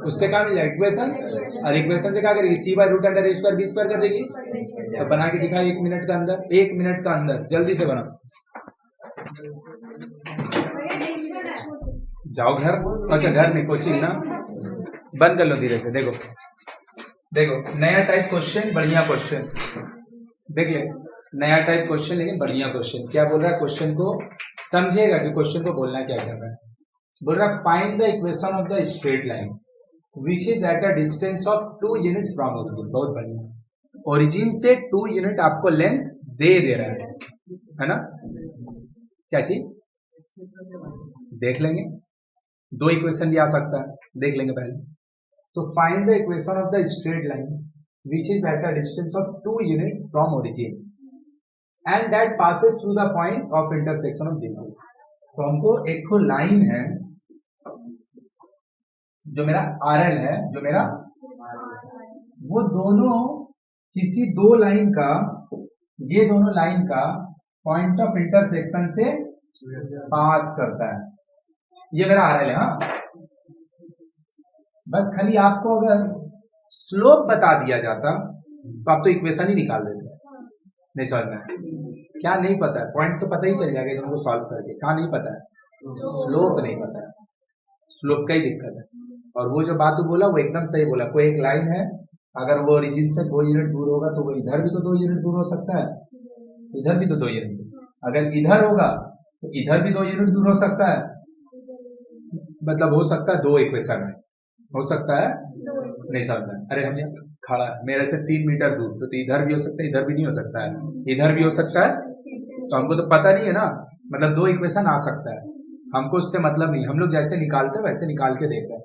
उससे कहा मिल जाएगा? इक्वेशन। और इक्वेशन से क्या करेगी? C by root under a square b square कर देगी। तो बना के दिखा 1 मिनट का अंदर, 1 मिनट का अंदर, जल्दी से बना। जाओ घर। अच्छा घर में कोचिंग ना बंद कर लो धीरे से। देखो देखो नया टाइप क्वेश्चन, बढ़िया क्वेश्चन देख ले। नया टाइप क्वेश्चन लेकिन बढ़िया क्वेश्चन। क्या बोल रहा है? क्वेश्चन को समझेगा कि क्वेश्चन को बोलना क्या चाह रहा है। बोल रहा है find the equation of the straight line which is at a distance of 2 unit from origin. बहुत बढ़िया। ओरिजिन से 2 यूनिट आपको लेंथ दे रहा है ना। क्या चीज देख लेंगे। 2 इक्वेशन भी आ सकता है, देख लेंगे पहले। तो find the equation of the straight line which is at a distance of 2 unit from origin and that passes through the point of intersection of this. तो हमको एक तो लाइन है जो मेरा RL है, जो मेरा वो दोनों किसी 2 लाइन का, ये दोनों लाइन का पॉइंट ऑफ इंटरसेक्शन से पास करता है। ये मेरा RL है। हाँ बस खाली आपको अगर स्लोप बता दिया जाता तो आप तो इक्वेशन ही निकाल देते। नहीं समझ में क्या? नहीं पता है। पॉइंट तो पता ही चल जाएगा इनको सॉल्व करके। कहाँ नहीं पता है? स्लोप नहीं पता है। स्लोप का ही दिक्कत है। और वो जो बात बोला वो एकदम सही बोला। कोई एक लाइन है, अगर वो ओरिजिन से 2 यूनिट दूर होगा तो वो इधर भी तो 2 यूनिट दूर हो सकता है, इधर भी तो 2 यूनिट। अगर इधर होगा तो इधर भी 2 यूनिट दूर हो सकता है। मतलब हो सकता है 2 इक्वेशन है, हो सकता है नहीं समझना। अरे हम यहाँ खड़ा है मेरे से 3 मीटर दूर, तो इधर भी हो सकता है, इधर भी नहीं हो सकता है, इधर भी हो सकता है। तो हमको तो पता नहीं है ना। मतलब 2 इक्वेशन आ सकता है, हमको उससे मतलब नहीं। हम लोग जैसे निकालते हैं वैसे निकाल के देखते हैं।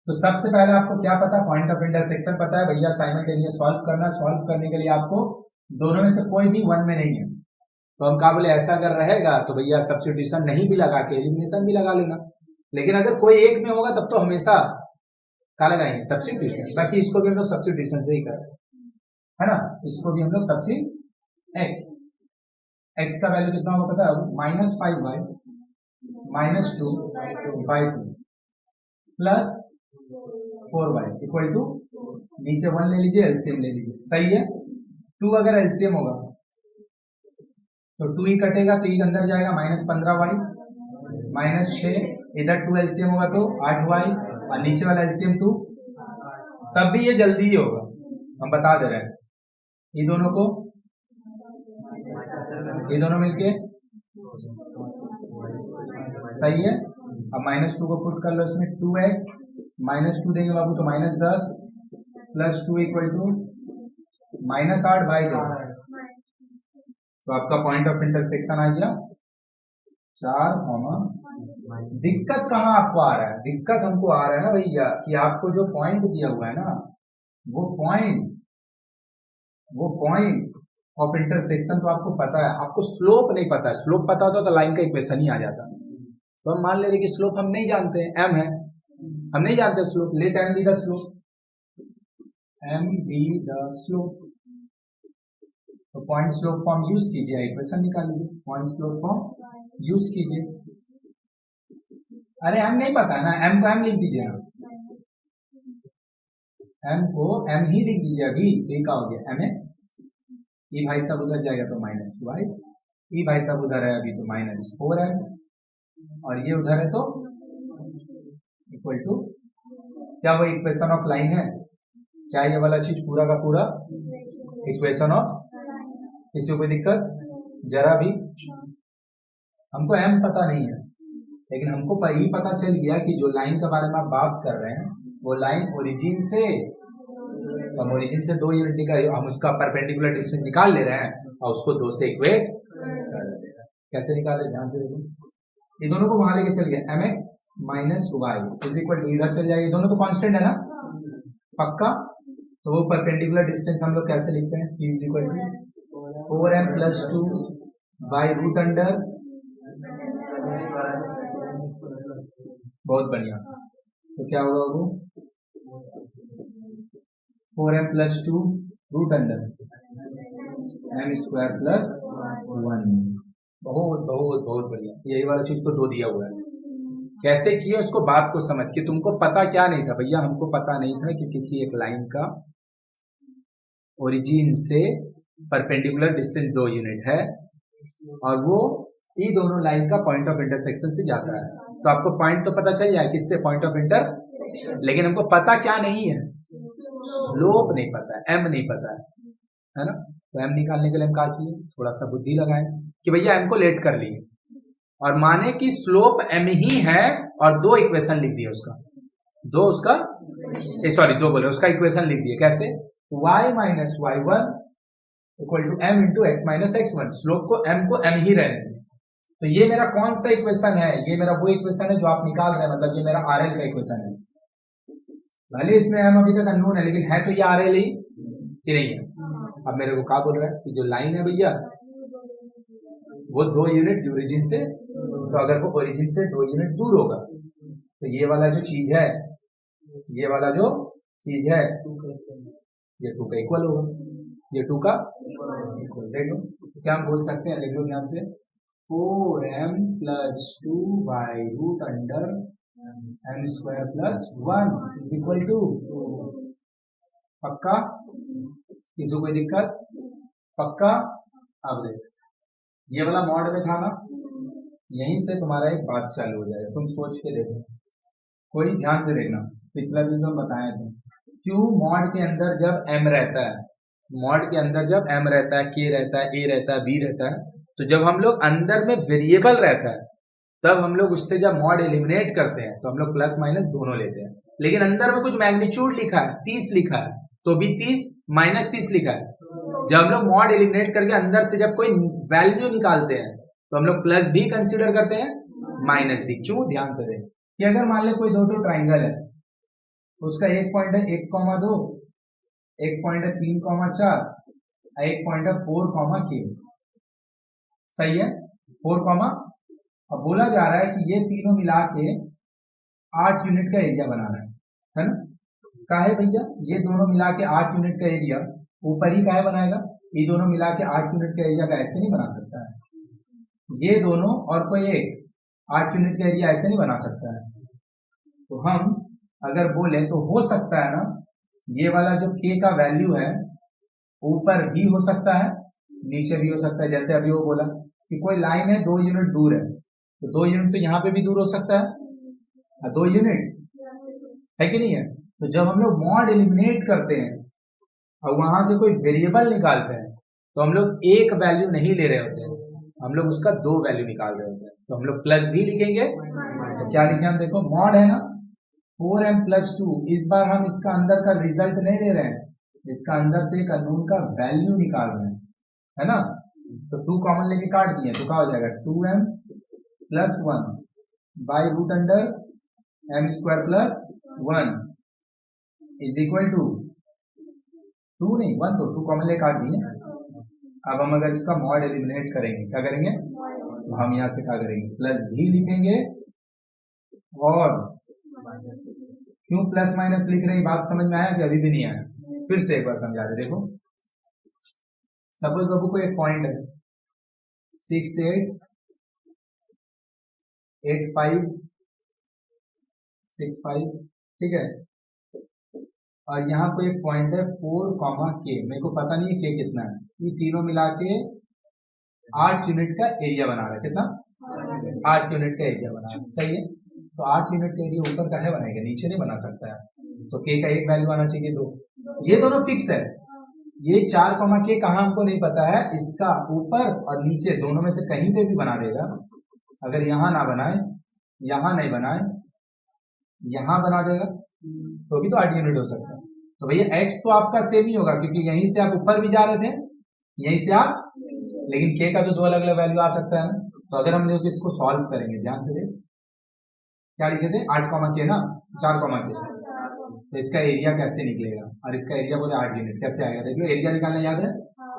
तो सबसे पहले आपको क्या पता? पॉइंट ऑफ इंटरसेक्शन पता है भैया। साइमल्टेनियस सॉल्व करना। सॉल्व करने के लिए आपको दोनों में से कोई भी 1 में नहीं है। तो हम क्या बोले? ऐसा अगर रहेगा तो भैया सब्स्टिट्यूशन नहीं भी लगा के एलिमिनेशन भी लगा लेना। लेकिन अगर कोई एक में होगा तब तो हमेशा क्या लगाएंगे? सब्स्टिट्यूशन। बाकी इसको भी हम लोग सब्स्टिट्यूशन से ही कर रहे हैं, है ना। इसको भी हम लोग सब्स्टिट्यूट एक्स का वैल्यू कितना होगा पता है? -5y -2/2 plus 4y equal to, नीचे 1 ले लीजिए, एलसीएम ले लीजिए। सही है। 2 अगर एलसीएम होगा तो 2 ही कटेगा तो ये अंदर जाएगा, -15y -6, इधर 2 एलसीएम होगा तो 8y और नीचे वाला एलसीएम 2। तब भी ये जल्दी ही होगा, हम बता दे रहे हैं। ये दोनों को, ये दोनों मिलके सही है। अब -2 को पुट कर लो इसमें। 2x -2 देंगे बाबू तो -10 प्लस 2 इक्वल टू -8/2। तो आपका पॉइंट ऑफ इंटरसेक्शन आ गया 4, दिक्कत कहाँ आपको आ रहा है? दिक्कत हमको आ रहा है ना भैया कि आपको जो पॉइंट दिया हुआ है ना, वो पॉइंट ऑफ इंटरसेक्शन तो आपको पता है, आपको स्लोप नहीं पता है। स्लोप पता होता तो लाइन का इक्वेशन ही आ जाता। तो हम मान ले रहे कि स्लोप हम नहीं जानते हैं, m है, हम नहीं जानते slope. Let m be the slope, m be the slope. तो पॉइंट स्लोप फॉर्म यूज कीजिए, इक्वेशन निकालिए। पॉइंट स्लोप फॉर्म यूज कीजिए। अरे m नहीं पता है ना, m को m लिख दीजिए ना, m को m ही लिख दीजिए। अभी ये क्या हो गया? mx। ये भाई साहब उधर जाएगा तो -y, ये भाई साहब उधर है अभी तो -4m, और ये उधर है तो इक्वल टू, क्या वो इक्वेशन ऑफ लाइन है? क्या ये वाला चीज पूरा का पूरा इक्वेशन ऑफ? किसी को कोई दिक्कत? जरा भी। हमको m पता नहीं है, लेकिन हमको ये पता चल गया कि जो लाइन के बारे में आप बात कर रहे हैं वो लाइन ओरिजिन से, तो हम ओरिजिन से 2 यूनिट निकाल, हम उसका परपेंडिकुलर डिस्टेंस निकाल ले रहे हैं और उसको 2 से इक्वेट कर दे रहे हैं। कैसे निकाले? ध्यान से देखो। ये दोनों को वहां लेके चल गया, mx -y is equal to, इधर चल जाएगा। ये दोनों तो कांस्टेंट है ना पक्का। तो वो परपेंडिकुलर डिस्टेंस हम लोग कैसे लिखते हैं? p is equal to 4m + 2 by root under बहुत बढ़िया। तो क्या होगा वो 4m + 2 रूट अंडर m² + 1। बहुत बहुत बहुत बढ़िया। यही वाला चीज तो 2 दिया हुआ है। कैसे किए उसको बात को समझ के। तुमको पता क्या नहीं था भैया? हमको पता नहीं था कि किसी एक लाइन का ओरिजिन से परपेंडिकुलर डिस्टेंस 2 यूनिट है और वो ये दोनों लाइन का पॉइंट ऑफ इंटरसेक्शन से जाता है। तो आपको पॉइंट तो पता चल जाए किससे, पॉइंट ऑफ इंटर। लेकिन हमको पता क्या नहीं है? स्लोप नहीं पता है, एम नहीं पता है ना। तो एम निकालने के लिए हम क्या किए, थोड़ा सा बुद्धि लगाए कि भैया एम को लेट कर लिए और माने कि स्लोप एम ही है और 2 इक्वेशन लिख दिए उसका, उसका इक्वेशन लिख दिए। कैसे? y - y1 = m × x - x1। Slope को m ही रहने दें। तो ये मेरा कौन सा इक्वेशन है? ये मेरा वो इक्वेशन है जो आप निकाल रहे हैं, मतलब ये मेरा RL का इक्वेशन है। भले इसमें m अभी तक अननोन है, लेकिन है तो ये RL ही कि नहीं है? अब मेरे को क्या बोल रहा है कि जो लाइन है भैया वो 2 यूनिट ओरिजिन से, तो अगर वो ओरिजिन से 2 यूनिट दूर होगा तो ये वाला जो चीज है, ये 2 का इक्वल होगा, ये 2 का इक्वल। देख लो तो क्या हम बोल सकते हैं, देख लो ध्यान से, 4m + 2/√अंडर m² + 1 = 2। पक्का? किसी कोई दिक्कत? पक्का? अब देख, ये वाला मॉड में था ना, यहीं से तुम्हारा एक बात चालू हो जाएगा। तुम सोच के देखो, कोई ध्यान से देखना, पिछला भी तो हम बताए थे। क्यों मॉड के अंदर जब m रहता है, मॉड के अंदर जब m रहता है, k रहता है, a रहता है, b रहता है, तो जब हम लोग अंदर में वेरिएबल रहता है तब हम लोग उससे जब मॉड एलिमिनेट करते हैं तो हम लोग प्लस माइनस दोनों लेते हैं। लेकिन अंदर में कुछ मैग्नीट्यूड लिखा है, 30 लिखा है, तो भी 30 - 30 लिखा है। जब हम लोग मॉड एलिमिनेट करके अंदर से जब कोई वैल्यू निकालते हैं तो हम लोग प्लस भी कंसीडर करते हैं, माइनस भी। क्यों? ध्यान से देखें कि अगर मान ले कोई 2 ट्राइंगल है, उसका एक पॉइंट है 1,2, एक पॉइंट है 3,4, एक पॉइंट है 4,k। सही है? 4, अब बोला जा रहा है कि ये तीनों मिला के 8 यूनिट का एरिया बनाना है ना? काहे भैया? ये दोनों मिला के 8 यूनिट का एरिया ऊपर ही काहे बनाएगा? ये दोनों मिला के 8 यूनिट का एरिया का ऐसे नहीं बना सकता है। ये दोनों और कोई एक 8 यूनिट का एरिया ऐसे नहीं बना सकता है। तो हम अगर बोले तो हो सकता है ना, ये वाला जो k का वैल्यू है ऊपर भी हो सकता है, नीचे भी हो सकता है। जैसे अभी वो बोला कि कोई लाइन है 2 यूनिट दूर है, तो 2 यूनिट तो यहाँ पे भी दूर हो सकता है, 2 यूनिट है कि नहीं है? तो जब हम लोग मॉड एलिमिनेट करते हैं और वहां से कोई वेरिएबल निकालते हैं तो हम लोग एक वैल्यू नहीं ले रहे होते हैं, हम लोग उसका 2 वैल्यू निकाल रहे होते हैं। तो हम लोग प्लस भी लिखेंगे। तो क्या लिखे हम? देखो मॉड है ना 4m + 2, इस बार हम इसका अंदर का रिजल्ट नहीं ले रहे हैं, इसका अंदर से एक अननोन का वैल्यू निकाल रहे हैं, है ना? तो 2 कॉमन लेके काट दिए तो क्या हो जाएगा 2m + 1/√अंडर m² + 1 = 2 नहीं 1, तो 2 कॉमन लेके काट दिए। अब हम अगर इसका मॉड एलिमिनेट करेंगे, क्या करेंगे? तो हम यहाँ से क्या करेंगे? प्लस भी लिखेंगे। और क्यों प्लस माइनस लिख रहे हैं, बात समझ में आया कि अभी भी नहीं आया? फिर से एक बार समझा दे। देखो सपोज बाबू को एक पॉइंट है 6, 8, 8, 5, 6, 5, ठीक है? और यहाँ पे एक पॉइंट है 4, k। मेरे को पता नहीं है k कितना है। ये तीनों मिला के 8 यूनिट का एरिया बना रहा है। कितना? 8 यूनिट का एरिया बना रहा है। सही है? तो 8 यूनिट का एरिया ऊपर का है बनाएगा, नीचे नहीं बना सकता है। तो k का एक वैल्यू आना चाहिए 2। ये दोनों फिक्स है। ये 4, k कहाँ हमको नहीं पता है, इसका ऊपर और नीचे दोनों में से कहीं पे भी बना देगा। अगर यहाँ ना बनाए, यहाँ नहीं बनाए, यहाँ बना देगा तो भी तो 8 यूनिट हो सकता है। तो भैया x तो आपका सेम ही होगा क्योंकि यहीं से आप ऊपर भी जा रहे थे, यहीं से आप, लेकिन k का तो 2 अलग अलग वैल्यू आ सकता है ना। तो अगर हम लोग इसको सॉल्व करेंगे, ध्यान से देख, क्या लिखे थे? 8, k ना, 4, k। तो इसका एरिया कैसे निकलेगा? और इसका एरिया बोले 8 यूनिट, कैसे आएगा? देख लो, एरिया निकालना याद है?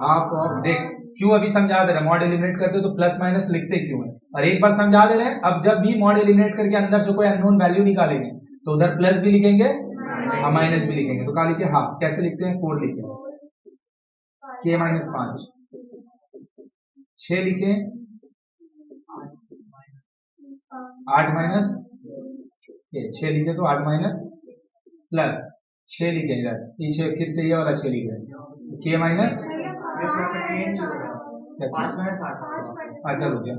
हाफ ऑफ, देख क्यों अभी समझा दे रहा, मॉड एलिमिनेट करते तो प्लस माइनस लिखते क्यों है? और एक बार समझा दे रहे हैं, अब जब भी मॉड एलिमिनेट करके अंदर से कोई अननोन वैल्यू निकालेंगे तो उधर प्लस भी लिखेंगे और माइनस भी लिखेंगे। तो कहा लिखे हाफ, कैसे लिखते हैं, 4 लिखे, k माइनस 5, 6 लिखे, 8 माइनस के, 6 लिखे तो 8 माइनस प्लस 6 लिखे इधर, पीछे फिर से ये वाला 6 लिखे, k माइनस, अच्छा रुक गया,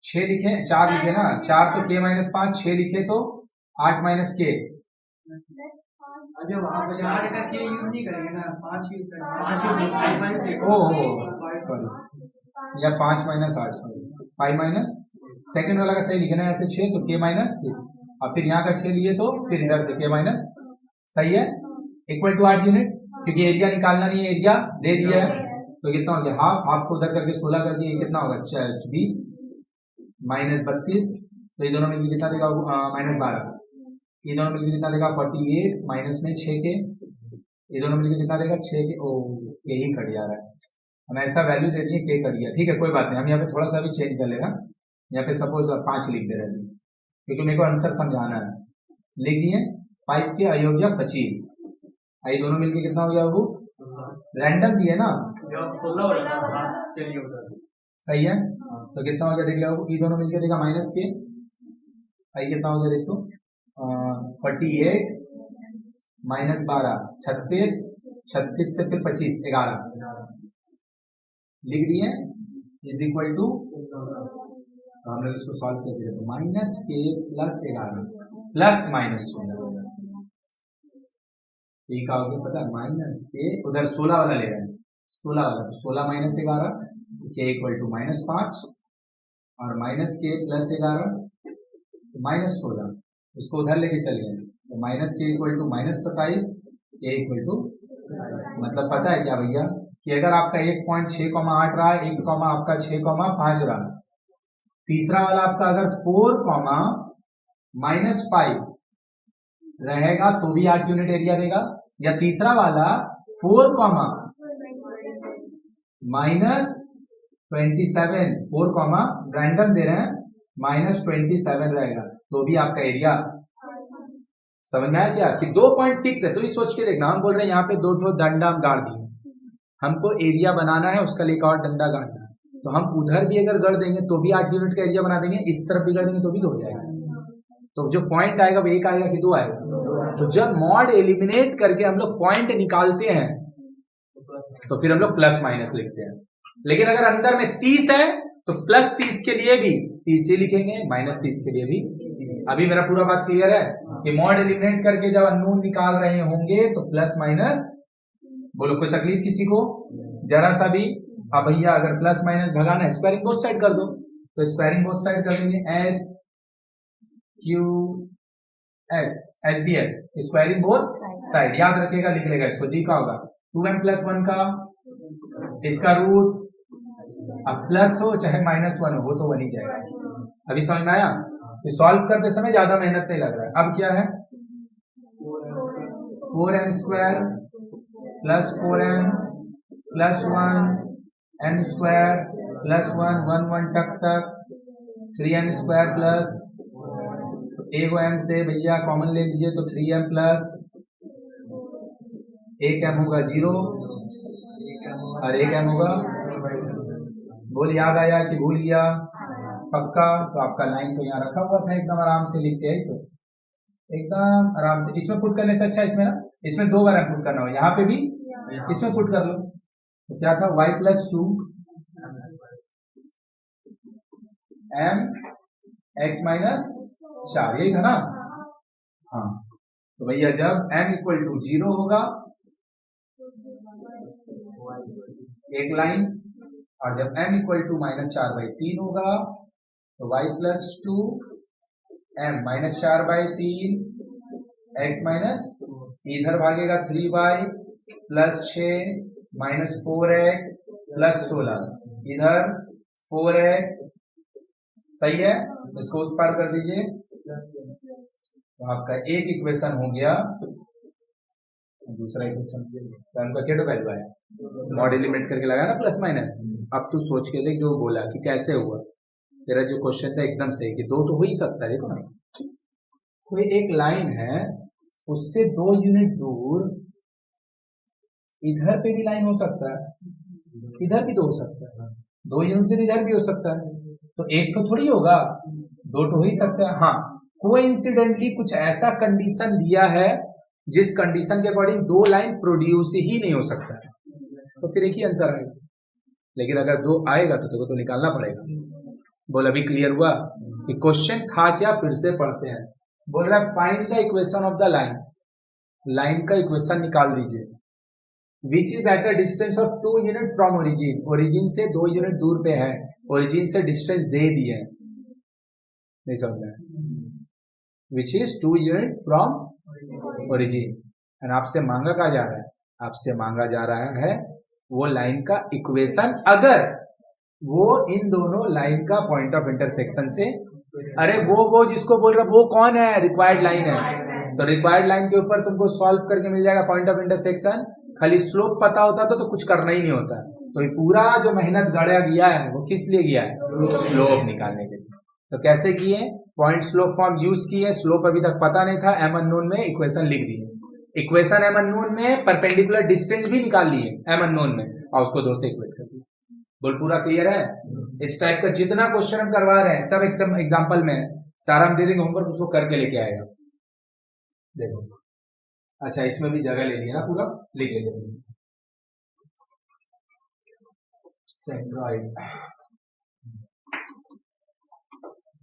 6 लिखे, 4 लिखे ना, 4 तो k माइनस 5, 6 लिखे तो 8 माइनस के, सॉरी, या 5 माइनस 8, 5 माइनस, सेकेंड वाला का सही लिखे ना, ऐसे 6 तो k माइनस, और फिर यहाँ का 6 लिए तो फिर इधर से k माइनस, सही है, इक्वल टू 8 यूनिट, क्योंकि एरिया निकालना नहीं है, एरिया दे दिया है, तो कितना हो गया हाफ, हाफ को उधर करके 16 कर दिए, कितना होगा 20 माइनस 32, तो ये दोनों मिलकर कितना देगा, माइनस 12, ये दोनों मिलकर कितना देगा 48 माइनस में 6 के, ये दोनों मिलकर कितना देगा 6 के, ओ यही कट जा रहा है, हम ऐसा वैल्यू दे दिए के कट गया, ठीक है कोई बात नहीं, हम यहाँ पे थोड़ा सा भी चेंज कर लेगा, यहाँ पे सपोज 5 लिख दे रहे हैं, क्योंकि मेरे को आंसर समझाना है, लिख दिए 5 के अयोग्य 25, ये दोनों मिलकर कितना हो गया, वो रैंडम दिए ना, सही है, तो कितना हो गया देख लो, ये दोनों मिलकर देगा माइनस के, आई कितना हो गया देखो 48 माइनस 12 36, 36 से फिर 25 11 लिख दिए, इज इक्वल टू, हम लोग इसको सॉल्व कैसे करते हैं, माइनस के प्लस 11 प्लस माइनस 16, ठीक है पता है, माइनस के उधर 16 वाला ले रहे हैं, 16 वाला, तो 16 माइनस 11 के इक्वल टू माइनस 5, और माइनस के प्लस 11 तो माइनस 16, इसको उधर लेके चल गए, तो माइनस के इक्वल टू माइनस 27, के इक्वल टू, मतलब पता है क्या भैया, कि अगर आपका 1.6,8 रहा, 1 कॉमा आपका 6,5 रहा, तीसरा वाला आपका अगर 4, माइनस 5 रहेगा तो भी 8 यूनिट एरिया देगा, या तीसरा वाला 4, माइनस 27, 4, रैंडम दे रहे हैं, माइनस 27 रहेगा तो भी आपका एरिया, समझ में आया क्या, कि 2 पॉइंट फिक्स है, तो इस सोच के देखना, हम बोल रहे हैं यहाँ पे 2 डंडा हम गाड़ दिए, हमको एरिया बनाना है, उसका लिए एक और डंडा गाड़ना है, तो हम उधर भी अगर गढ़ देंगे तो भी 8 यूनिट का एरिया बना देंगे, इस तरफ भी गढ़ देंगे तो भी 2 हो जाएगा, तो जो पॉइंट आएगा वो 1 आएगा कि 2 आएगा, तो जब मॉड एलिमिनेट करके हम लोग पॉइंट निकालते हैं तो फिर हम लोग प्लस माइनस लिखते हैं, लेकिन अगर अंदर में 30 है तो प्लस 30 के लिए भी 30 ही लिखेंगे, माइनस 30 के लिए भी। अभी मेरा पूरा बात क्लियर है कि मॉड एलिमिनेट करके जब अननोन निकाल रहे होंगे तो प्लस माइनस, बोलो कोई तकलीफ किसी को जरा सा भी, अब भैया अगर प्लस माइनस भगाना है स्क्वायरिंग बोथ साइड कर दो, तो स्क्वायरिंग बोथ साइड कर देंगे, S Q S, S B S, squaring both side, याद रखिएगा, लिख लेगा इसको, डी का होगा 2m प्लस 1 का इसका रूट, अब प्लस हो चाहे माइनस 1 हो तो 1 ही जाएगा। अभी समझ में आया, तो सॉल्व करते समय ज्यादा मेहनत नहीं लग रहा है। अब क्या है 4m square plus 4m plus 1 m square plus 1 1 1 तक 3m स्क्वायर प्लस, एक m से भैया कॉमन ले लीजिए तो 3m प्लस 1m होगा 0 और 1m होगा, बोल याद आया कि भूल गया, पक्का, तो आपका लाइन तो यहाँ रखा हुआ था, एकदम आराम से लिखते हैं, तो एकदम आराम से, इसमें पुट करने से अच्छा इसमें ना, इसमें 2 बार पुट करना हो, यहाँ पे भी इसमें पुट कर लो, तो क्या था y plus 2 m x minus 4, यही था ना, हाँ, तो भैया जब m इक्वल टू 0 होगा एक लाइन, और जब m इक्वल टू -4/3 होगा तो y plus 2 m -4/3 x minus, इधर भागेगा 3y प्लस 6 -4x प्लस 16, इधर 4x, सही है, इसको उस पार कर दीजिए, तो आपका एक इक्वेशन हो गया, दूसरा इक्वेशन तो उनका क्या वैल्यू आया, मॉड एलिमिनेट करके लगाया ना प्लस माइनस। अब तू सोच के देख जो बोला कि कैसे हुआ, तेरा जो क्वेश्चन था एकदम सही कि दो तो हो ही सकता है। देखो ना, कोई एक लाइन है, उससे 2 यूनिट दूर इधर पे भी लाइन हो सकता है, इधर भी तो हो सकता है, 2 यूनिट दूर इधर भी हो सकता है, तो एक तो थोड़ी होगा, दो तो हो ही सकता है। हाँ, कोइंसिडेंटली कुछ ऐसा कंडीशन दिया है जिस कंडीशन के अकॉर्डिंग 2 लाइन प्रोड्यूस ही नहीं हो सकता है, तो फिर एक ही आंसर आएगा। लेकिन अगर 2 आएगा तो तेरे को तो निकालना पड़ेगा। बोल अभी क्लियर हुआ कि क्वेश्चन था क्या, फिर से पढ़ते हैं। बोल रहा है find the equation of the line, line का इक्वेशन निकाल दीजिए, which is at a distance of 2 unit from origin, origin से 2 यूनिट दूर पे है, ओरिजिन से डिस्टेंस दे दिए, नहीं समझ में, which is 2 unit from origin, and आपसे मांगा क्या जा रहा है, आपसे मांगा जा रहा है वो लाइन का इक्वेशन अगर वो इन दोनों लाइन का पॉइंट ऑफ इंटरसेक्शन से, अरे वो जिसको बोल रहा वो कौन है, रिक्वायर्ड लाइन है, तो रिक्वायर्ड लाइन के ऊपर तुमको सॉल्व करके मिल जाएगा पॉइंट ऑफ इंटरसेक्शन। खाली स्लोप पता होता तो कुछ करना ही नहीं होता। तो ये पूरा जो मेहनत गड़ा गया है वो किस लिए गया है, स्लोप निकालने के लिए। तो कैसे किए, पॉइंट स्लोप फॉर्म यूज किए, स्लोप अभी तक पता नहीं था, एम अननोन में इक्वेशन लिख दिए, इक्वेशन एम अननोन में परपेंडिकुलर डिस्टेंस भी निकाल लिए एम अननोन में, और उसको 2 से इक्वेट कर दिया। बोल पूरा क्लियर है। इस टाइप का जितना क्वेश्चन हम करवा रहे हैं सब एग्जाम्पल में सारा हम दे देंगे, होमवर्क उसको करके लेके आएगा। देखो अच्छा, इसमें भी जगह ले लिया ना, पूरा लिख लेंगे। सेंट्रॉइड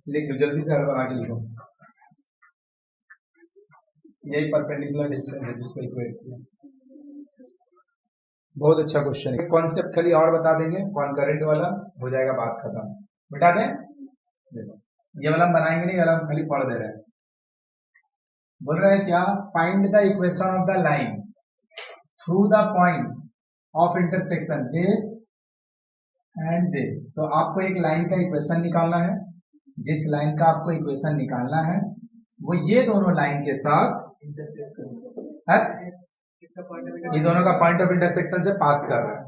लिख लो जल्दी से, बना के लिखो। यही परपेंडिकुलर डिस्टेंस है जिसको इक्वेट किया। बहुत अच्छा क्वेश्चन है, कॉन्सेप्ट खाली और बता देंगे, कॉन्करेंट वाला हो जाएगा, बात खत्म। बता दें, देखो ये वाला हम बनाएंगे नहीं, वाला खाली पढ़ दे रहे हैं। बोल रहे हैं क्या, find the equation of the line through the point of intersection this and this. तो आपको एक लाइन का इक्वेशन निकालना है, जिस लाइन का आपको इक्वेशन निकालना है वो ये दोनों लाइन के साथ है, ये दोनों का पॉइंट ऑफ इंटरसेक्शन से पास कर रहा है,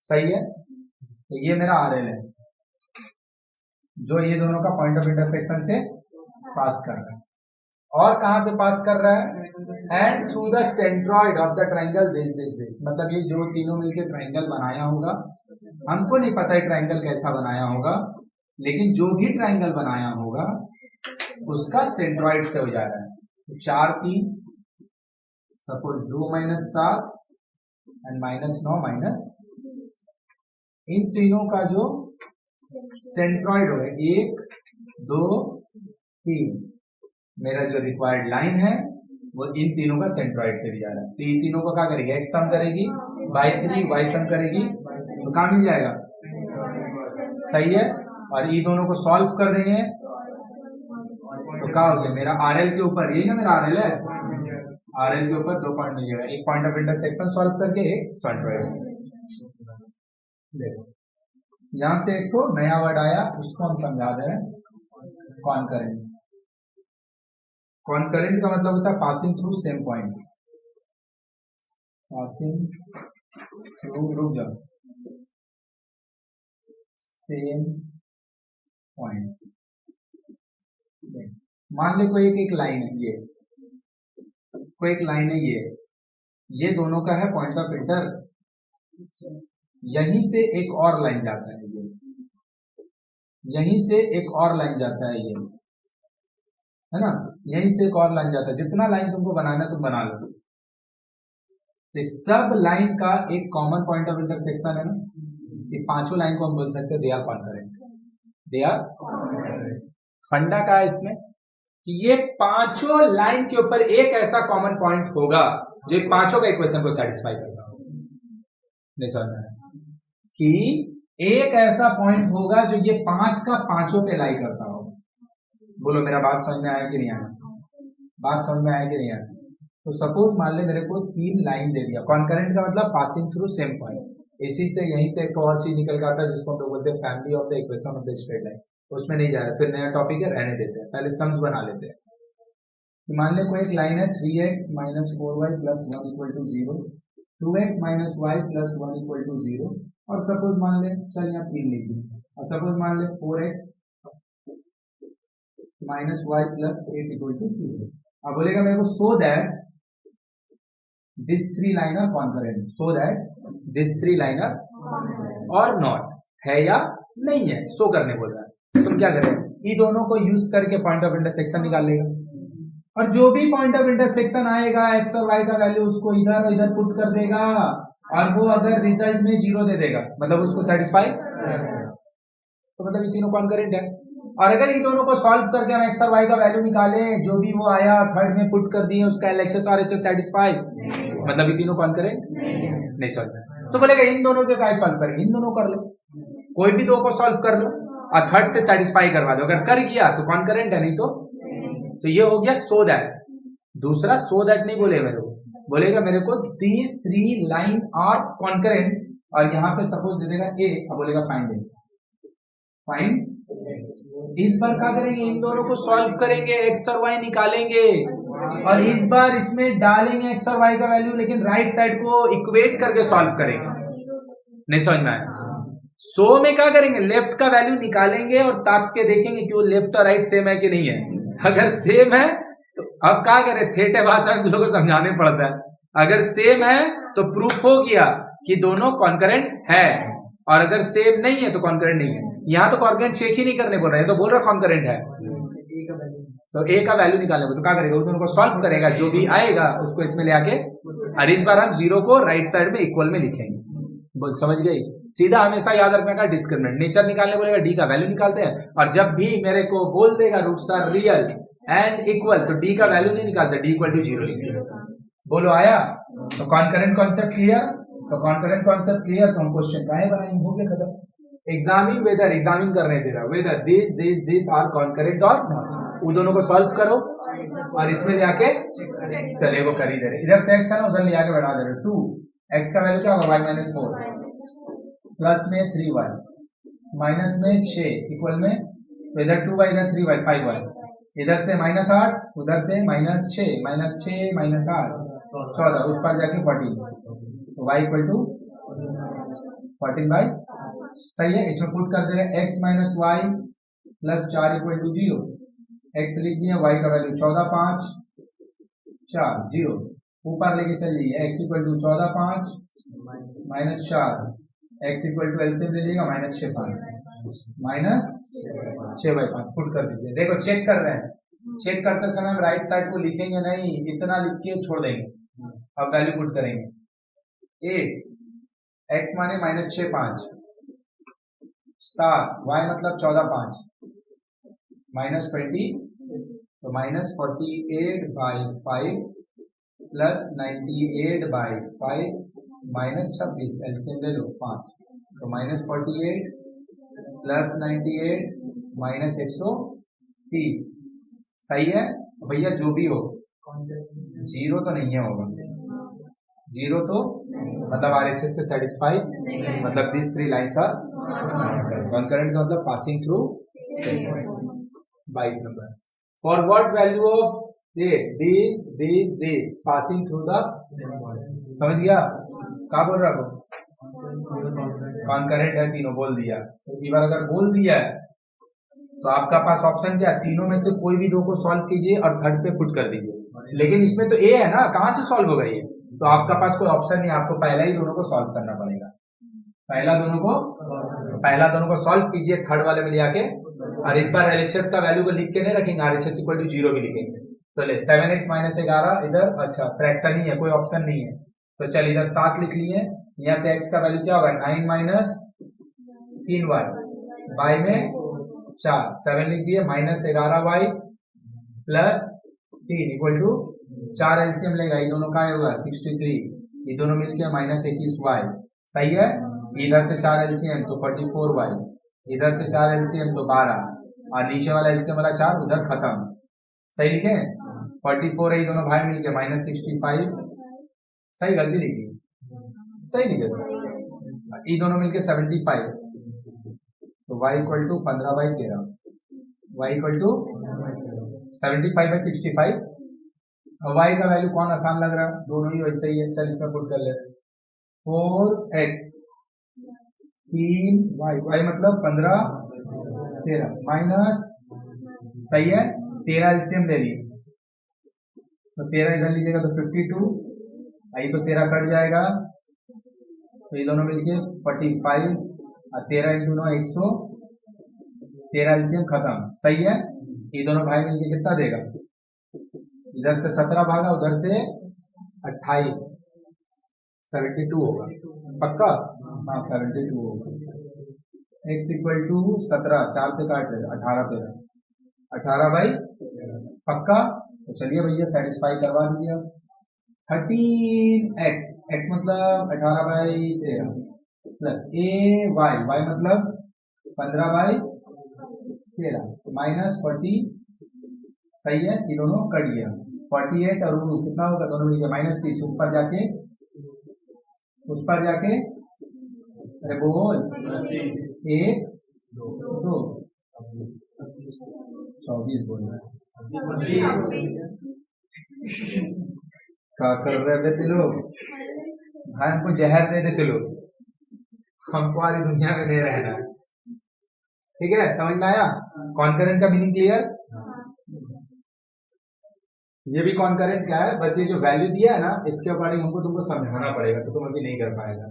सही है। तो ये मेरा आरएल है जो ये दोनों का पॉइंट ऑफ इंटरसेक्शन से पास कर रहा है, और कहां से पास कर रहा है, and through the centroid of the triangle this this this. मतलब ये जो तीनों मिलकर ट्राइंगल बनाया होगा, हमको नहीं पता है ट्राइंगल कैसा बनाया होगा, लेकिन जो भी ट्राइंगल बनाया होगा उसका सेंट्रॉइड से हो जा रहा है। 4 3 सपोज 2 - 7 एंड -9 इन तीनों का जो सेंट्रॉइड हो, 1 2 3, मेरा जो रिक्वायर्ड लाइन है वो इन तीनों का सेंट्रॉइड से भी जा रहा है। तो ये तीनों का क्या करेगी, एक्स सम करेगी, बाई 3 वाई सम करेगी, तो कहाँ मिल जाएगा, सही है। और ये दोनों को सॉल्व कर देंगे तो क्या हो गया, मेरा आरएल के ऊपर, यही ना मेरा आरएल है, आरएल के ऊपर 2 पॉइंट मिल जाएगा, एक पॉइंट ऑफ इंटरसेक्शन सॉल्व करके एक सेंट्रॉइड। देखो यहां से एक तो नया वर्ड आया, उसको हम समझा दे रहे हैं, कॉन्करेंट। कॉन्करेंट का मतलब होता है passing through same point, passing through, रुक जाओ, सेम पॉइंट। मान लो कोई एक लाइन है, ये कोई एक लाइन है, ये दोनों का है पॉइंट ऑफ इंटर, यहीं से एक और लाइन जाता है, ये यहीं से एक और लाइन जाता है, ये है ना, यहीं से एक और लाइन जाता है। जितना लाइन तुमको बनाना तुम बना लो, तो सब लाइन का एक कॉमन पॉइंट ऑफ इंटरसेक्शन है ना, ये पांचों लाइन को हम बोल सकते हैं they are concurrent, they are concurrent. फंडा का है इसमें कि ये पांचों लाइन के ऊपर एक ऐसा कॉमन पॉइंट होगा जो पांचों का इक्वेशन को सेटिस्फाई करता हो। नहीं समझ में कि एक ऐसा पॉइंट होगा जो ये 5 का पांचों पे लाई करता हो। बोलो मेरा बात समझ में आया कि नहीं आया, बात समझ में आया कि नहीं आया। तो सपोज मान ले मेरे को 3 लाइन दे दिया, कॉन्करेंट का मतलब पासिंग थ्रू सेम पॉइंट, इसी से यहीं से एक और चीज निकल के आता है जिसको हम लोग बोलते हैं family of the equation of the straight line. उसमें नहीं जा रहा, फिर नया टॉपिक है, रहने देते हैं, पहले सम्स बना लेते हैं। मान ले कोई एक लाइन है 3x - 4y + 1 = 0, 2x - y + 1 = 0, और सपोज मान ले, चल यहाँ 3 लिख दूं, और सपोज मान ले 4x minus y plus 8 equal to 0। अब बोलेगा मेरे को so that this three liner concurrent, so that this three liner और नॉट है या नहीं है, सो करने बोल रहा है। तुम क्या करें, इन दोनों को यूज करके पॉइंट ऑफ इंटरसेक्शन निकाल लेगा, और जो भी पॉइंट ऑफ इंटरसेक्शन आएगा एक्स और वाई का वैल्यू उसको इधर और इधर पुट कर देगा, और वो अगर रिजल्ट में 0 दे देगा मतलब उसको सेटिस्फाई, तो मतलब ये तीनों कॉन्करेंट है। और अगर ये दोनों को सॉल्व करके हम एक्स और वाई का वैल्यू निकाले, जो भी वो आया थर्ड में पुट कर दिए, उसका एलएचएस और एचएस सेटिस्फाई, मतलब ये तीनों कॉन्करेंट नहीं सॉल्व। तो बोलेगा इन दोनों के क्या सॉल्व करेंगे, इन दोनों कर लो, कोई भी दो को सॉल्व कर लो और थर्ड से सेटिस्फाई करवा दो, अगर कर गया तो कॉन्करेंट है, नहीं तो ये हो गया सो दैट। दूसरा सो दैट नहीं बोले मेरे को, बोलेगा मेरे को these three line are concurrent, और यहाँ पे सपोज दे देगा ए, अब बोलेगा फाइंड ए, फाइंड। इस बार क्या करेंगे, इन दोनों को सॉल्व करेंगे, एक्स और वाई निकालेंगे, और इस बार इसमें डालेंगे एक्स और वाई का वैल्यू, लेकिन राइट साइड को इक्वेट करके सॉल्व करेंगे। नहीं समझ में आया? सो में क्या करेंगे, लेफ्ट का वैल्यू निकालेंगे और ताक के देखेंगे कि वो लेफ्ट और राइट सेम है कि नहीं है। अगर सेम है तो अब क्या करें, थेटे भाषा में लोगों को समझाने पड़ता है। अगर सेम है तो प्रूफ हो गया कि दोनों कॉन्करेंट है, और अगर सेम नहीं है तो कॉन्करेंट नहीं है। यहाँ तो कॉन्करेंट चेक ही नहीं करने बोल रहे हैं, तो बोल रहा कॉन्करेंट है, तो ए का वैल्यू निकालने तो क्या करेगा, दोनों को सॉल्व करेगा, जो भी आएगा उसको इसमें ले आके, और इस बार हम 0 को राइट साइड में इक्वल में लिखेंगे। बोल समझ गई? सीधा हमेशा याद रखने का डिस्क्रिमिनेंट, नेचर निकालने बोलेगा डी का वैल्यू निकालते हैं, और जब भी मेरे को बोल देगा roots are real and equal, तो डी का वैल्यू नहीं निकालते, डी इक्वल टू 0 लिखते। बोलो आया? तो कॉन्करेंट कॉन्सेप्ट क्लियर? तो कॉन्करेंट कॉन्सेप्ट क्लियर, तो हम क्वेश्चन काहे बनाएंगे, हो गया खत्म। एग्जामिन वेदर, एग्जामिन करने दे रहा, वेदर दिस आर कॉन्करेंट और नॉट, वो दोनों को सॉल्व करो और इसमें जाके चले वो कर ही दे रहे, इधर से एक्स है ना, उधर ले आके बढ़ा दे रहे। 2 एक्स का वैल्यू क्या होगा, वाई माइनस 4 प्लस में 3y माइनस में 6 इक्वल में, तो इधर 2y इधर 3y 5y, इधर से -8 उधर से -6 माइनस 8 14, उस पर जाके 14, तो y इक्वल टू 14 सही है। इसमें पुट कर दे रहे x minus y plus 4 equal to 0, x लिख दिया, y का वैल्यू 14 5 4 0, ऊपर लेके चलिए x equal to 14 5 minus 4, x equal to LCM ले लीजिएगा -6 5 -6/5 पुट कर दीजिए। देखो चेक कर रहे हैं, चेक करते समय हम राइट साइड को लिखेंगे नहीं, इतना लिख के छोड़ देंगे। अब वैल्यू पुट करेंगे, 8 x माने -6 5 7 y मतलब 14 5 -20, तो -48/5 प्लस 98/5 -26, एलसीएम ले लो 5, तो -48 प्लस 98 -130, सही है भैया। जो भी हो 0 तो नहीं है होगा, 0 तो मतलब RHS से सेटिस्फाई, मतलब this three lines are concurrent का मतलब पासिंग थ्रू 22 नंबर। For what value of this passing through the, समझ गया? क्या बोल रहा हूँ, कॉन्करेंट है, तीनों बोल दिया। तो एक बार अगर बोल दिया है तो आपका पास ऑप्शन क्या, तीनों में से कोई भी दो को सॉल्व कीजिए और थर्ड पे पुट कर दीजिए। लेकिन इसमें तो ए है ना, कहां से सॉल्व होगा ये, तो आपका पास कोई ऑप्शन नहीं, आपको पहला ही दोनों को सॉल्व करना पड़ेगा। पहला दोनों को सॉल्व कीजिए, थर्ड वाले में ले आके, और इस बार एलएचएस का वैल्यू को लिख के नहीं रखेंगे, RHS इक्वल टू 0 भी लिखेंगे। तो ले 7x माइनस 11 इधर, अच्छा फ्रैक्शन ही है, कोई ऑप्शन नहीं है, तो चल इधर 7 लिख लिए, यहाँ से x का वैल्यू क्या होगा 9 माइनस 3y, y में 4 7 लिख दिए, -11y plus 3 equal to 4 LCM लेगा, ये दोनों का होगा 63, ये दोनों मिलके -21y, सही है। इधर से 4 एलसीएम तो 44y, इधर से 4 एलसीएम तो 12, और नीचे वाला एलसीएम वाला 4 उधर खत्म, सही लिखे। 44 है, ये दोनों भाई मिलके -65, सही गलती लिखी, सही लिखे, ये दोनों मिलके 75, तो y equal to 15/13, y equal to 75/65। y का वैल्यू कौन आसान लग रहा है, दोनों ही वैसे ही है, चल इसमें पुट कर ले, 4x 3y, y मतलब 15 13 माइनस सही है, 13 एलसीएम ले लिए तो 13 इधर लीजिएगा तो 52, आई तो 13 कट जाएगा तो ये दोनों मिलके 45 और 13 इंटू 9 100, 13 एलसीएम खत्म। सही है, ये दोनों भाई मिलके कितना देगा, इधर से 17 भागा उधर से 28, 72 होगा पक्का। हाँ 72 होगा। x इक्वल टू 17, 4 से काट लेगा 18 पे 18 बाई पक्का। तो चलिए भैया सेटिस्फाई करवा दीजिए। 13x, x मतलब 18 बाई 13 प्लस a y मतलब 15 बाई 13 माइनस 40। सही है, ये दोनों कट गया 48 और वो कितना होगा, दोनों मिल गया माइनस 30। उस पर जाके अरे बोल 1 2 24 बोल रहा है। क्या कर रहे थे लोग भाई, हमको जहर दे देते लोग, हमको वाली दुनिया में नहीं रहना है। ठीक है, समझ में आया कॉन्करेंट का मीनिंग क्लियर। ये भी कॉन्करेंट क्या है, बस ये जो वैल्यू दिया है ना इसके अकॉर्डिंग हमको तुमको समझाना पड़ेगा, तो तुम अभी नहीं कर पाएगा।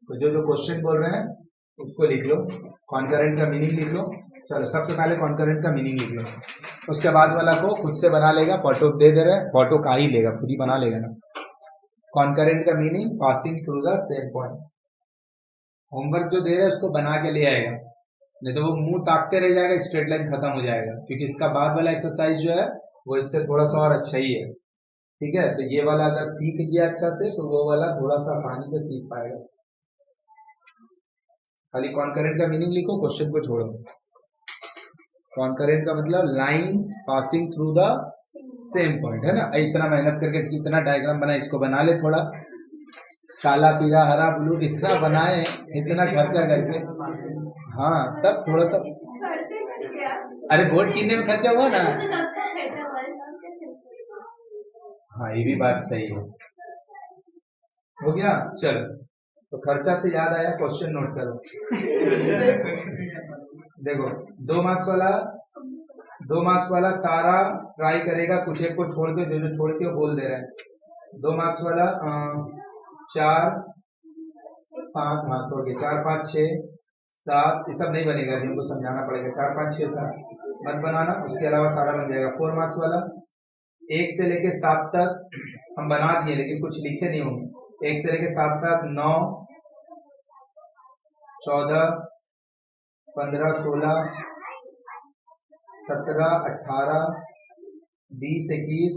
तो जो क्वेश्चन बोल रहे हैं उसको लिख लो, कॉन्करेंट का मीनिंग लिख लो। चलो सबसे पहले कॉन्करेंट का मीनिंग लिख लो, उसके बाद वाला को खुद से बना लेगा, फोटो दे दे रहे, फोटो का ही लेगा, खुद ही बना लेगा ना। कॉन्करेंट का meaning passing through the same point. Homework जो दे रहे हैं उसको बना के ले आएगा, नहीं तो वो मुंह ताकते रह जाएगा, स्ट्रेट लाइन खत्म हो जाएगा। क्योंकि इसका बाद वाला एक्सरसाइज जो है वो इससे थोड़ा सा और अच्छा ही है। ठीक है, तो ये वाला अगर सीख गया अच्छा से तो वो वाला थोड़ा सा आसानी से सीख पाएगा। खाली कॉन्करेंट का मीनिंग लिखो, क्वेश्चन को छोड़ो। कॉन्करेंट का मतलब lines passing through the same point, है ना। इतना मेहनत करके इतना डायग्राम बना, इसको बना ले थोड़ा, काला पीला हरा ब्लू इतना बनाए, इतना खर्चा करके, हाँ तब थोड़ा सा, अरे बोर्ड कितने में खर्चा हुआ ना। हाँ ये भी बात सही है, हो गया। चलो तो खर्चा से याद आया, क्वेश्चन नोट करो। देखो 2 मार्क्स वाला सारा ट्राई करेगा, कुछ एक को छोड़ के, जो छोड़ के बोल दे रहे हैं। 2 मार्क्स वाला 4 5 मार्क्स छोड़ के 4 5 6 7, ये सब नहीं बनेगा, जिनको समझाना पड़ेगा। 4 5 6 7 मत बनाना, उसके अलावा सारा बन जाएगा। 4 मार्क्स वाला 1 से लेके 7 तक हम बना दिए, लेकिन कुछ लिखे नहीं होंगे। 1 से लेके 7 तक 9 14 15 16 17 18 20 21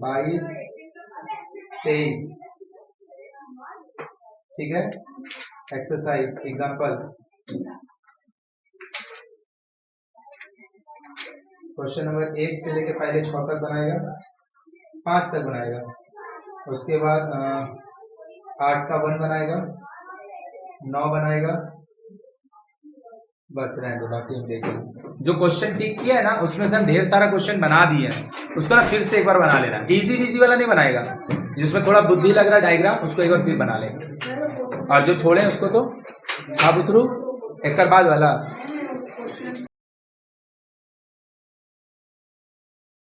22 23। ठीक है, एक्सरसाइज एग्जांपल, क्वेश्चन नंबर 1 से लेके पहले 6 तक बनाएगा, 5 तक बनाएगा, उसके बाद 8 का 1 बनाएगा, 9 बनाएगा, बस रहने दो, बाकी हम देखेंगे। जो क्वेश्चन टिक किया है ना उसमें से हम ढेर सारा क्वेश्चन बना दिए हैं, उसको ना फिर से एक बार बना लेना। इजी वाला नहीं बनाएगा, जिसमें थोड़ा बुद्धि लग रहा है डायग्राम, उसको एक बार फिर बना लेंगे। और जो छोड़े उसको तो आप उतरू एक बाद वाला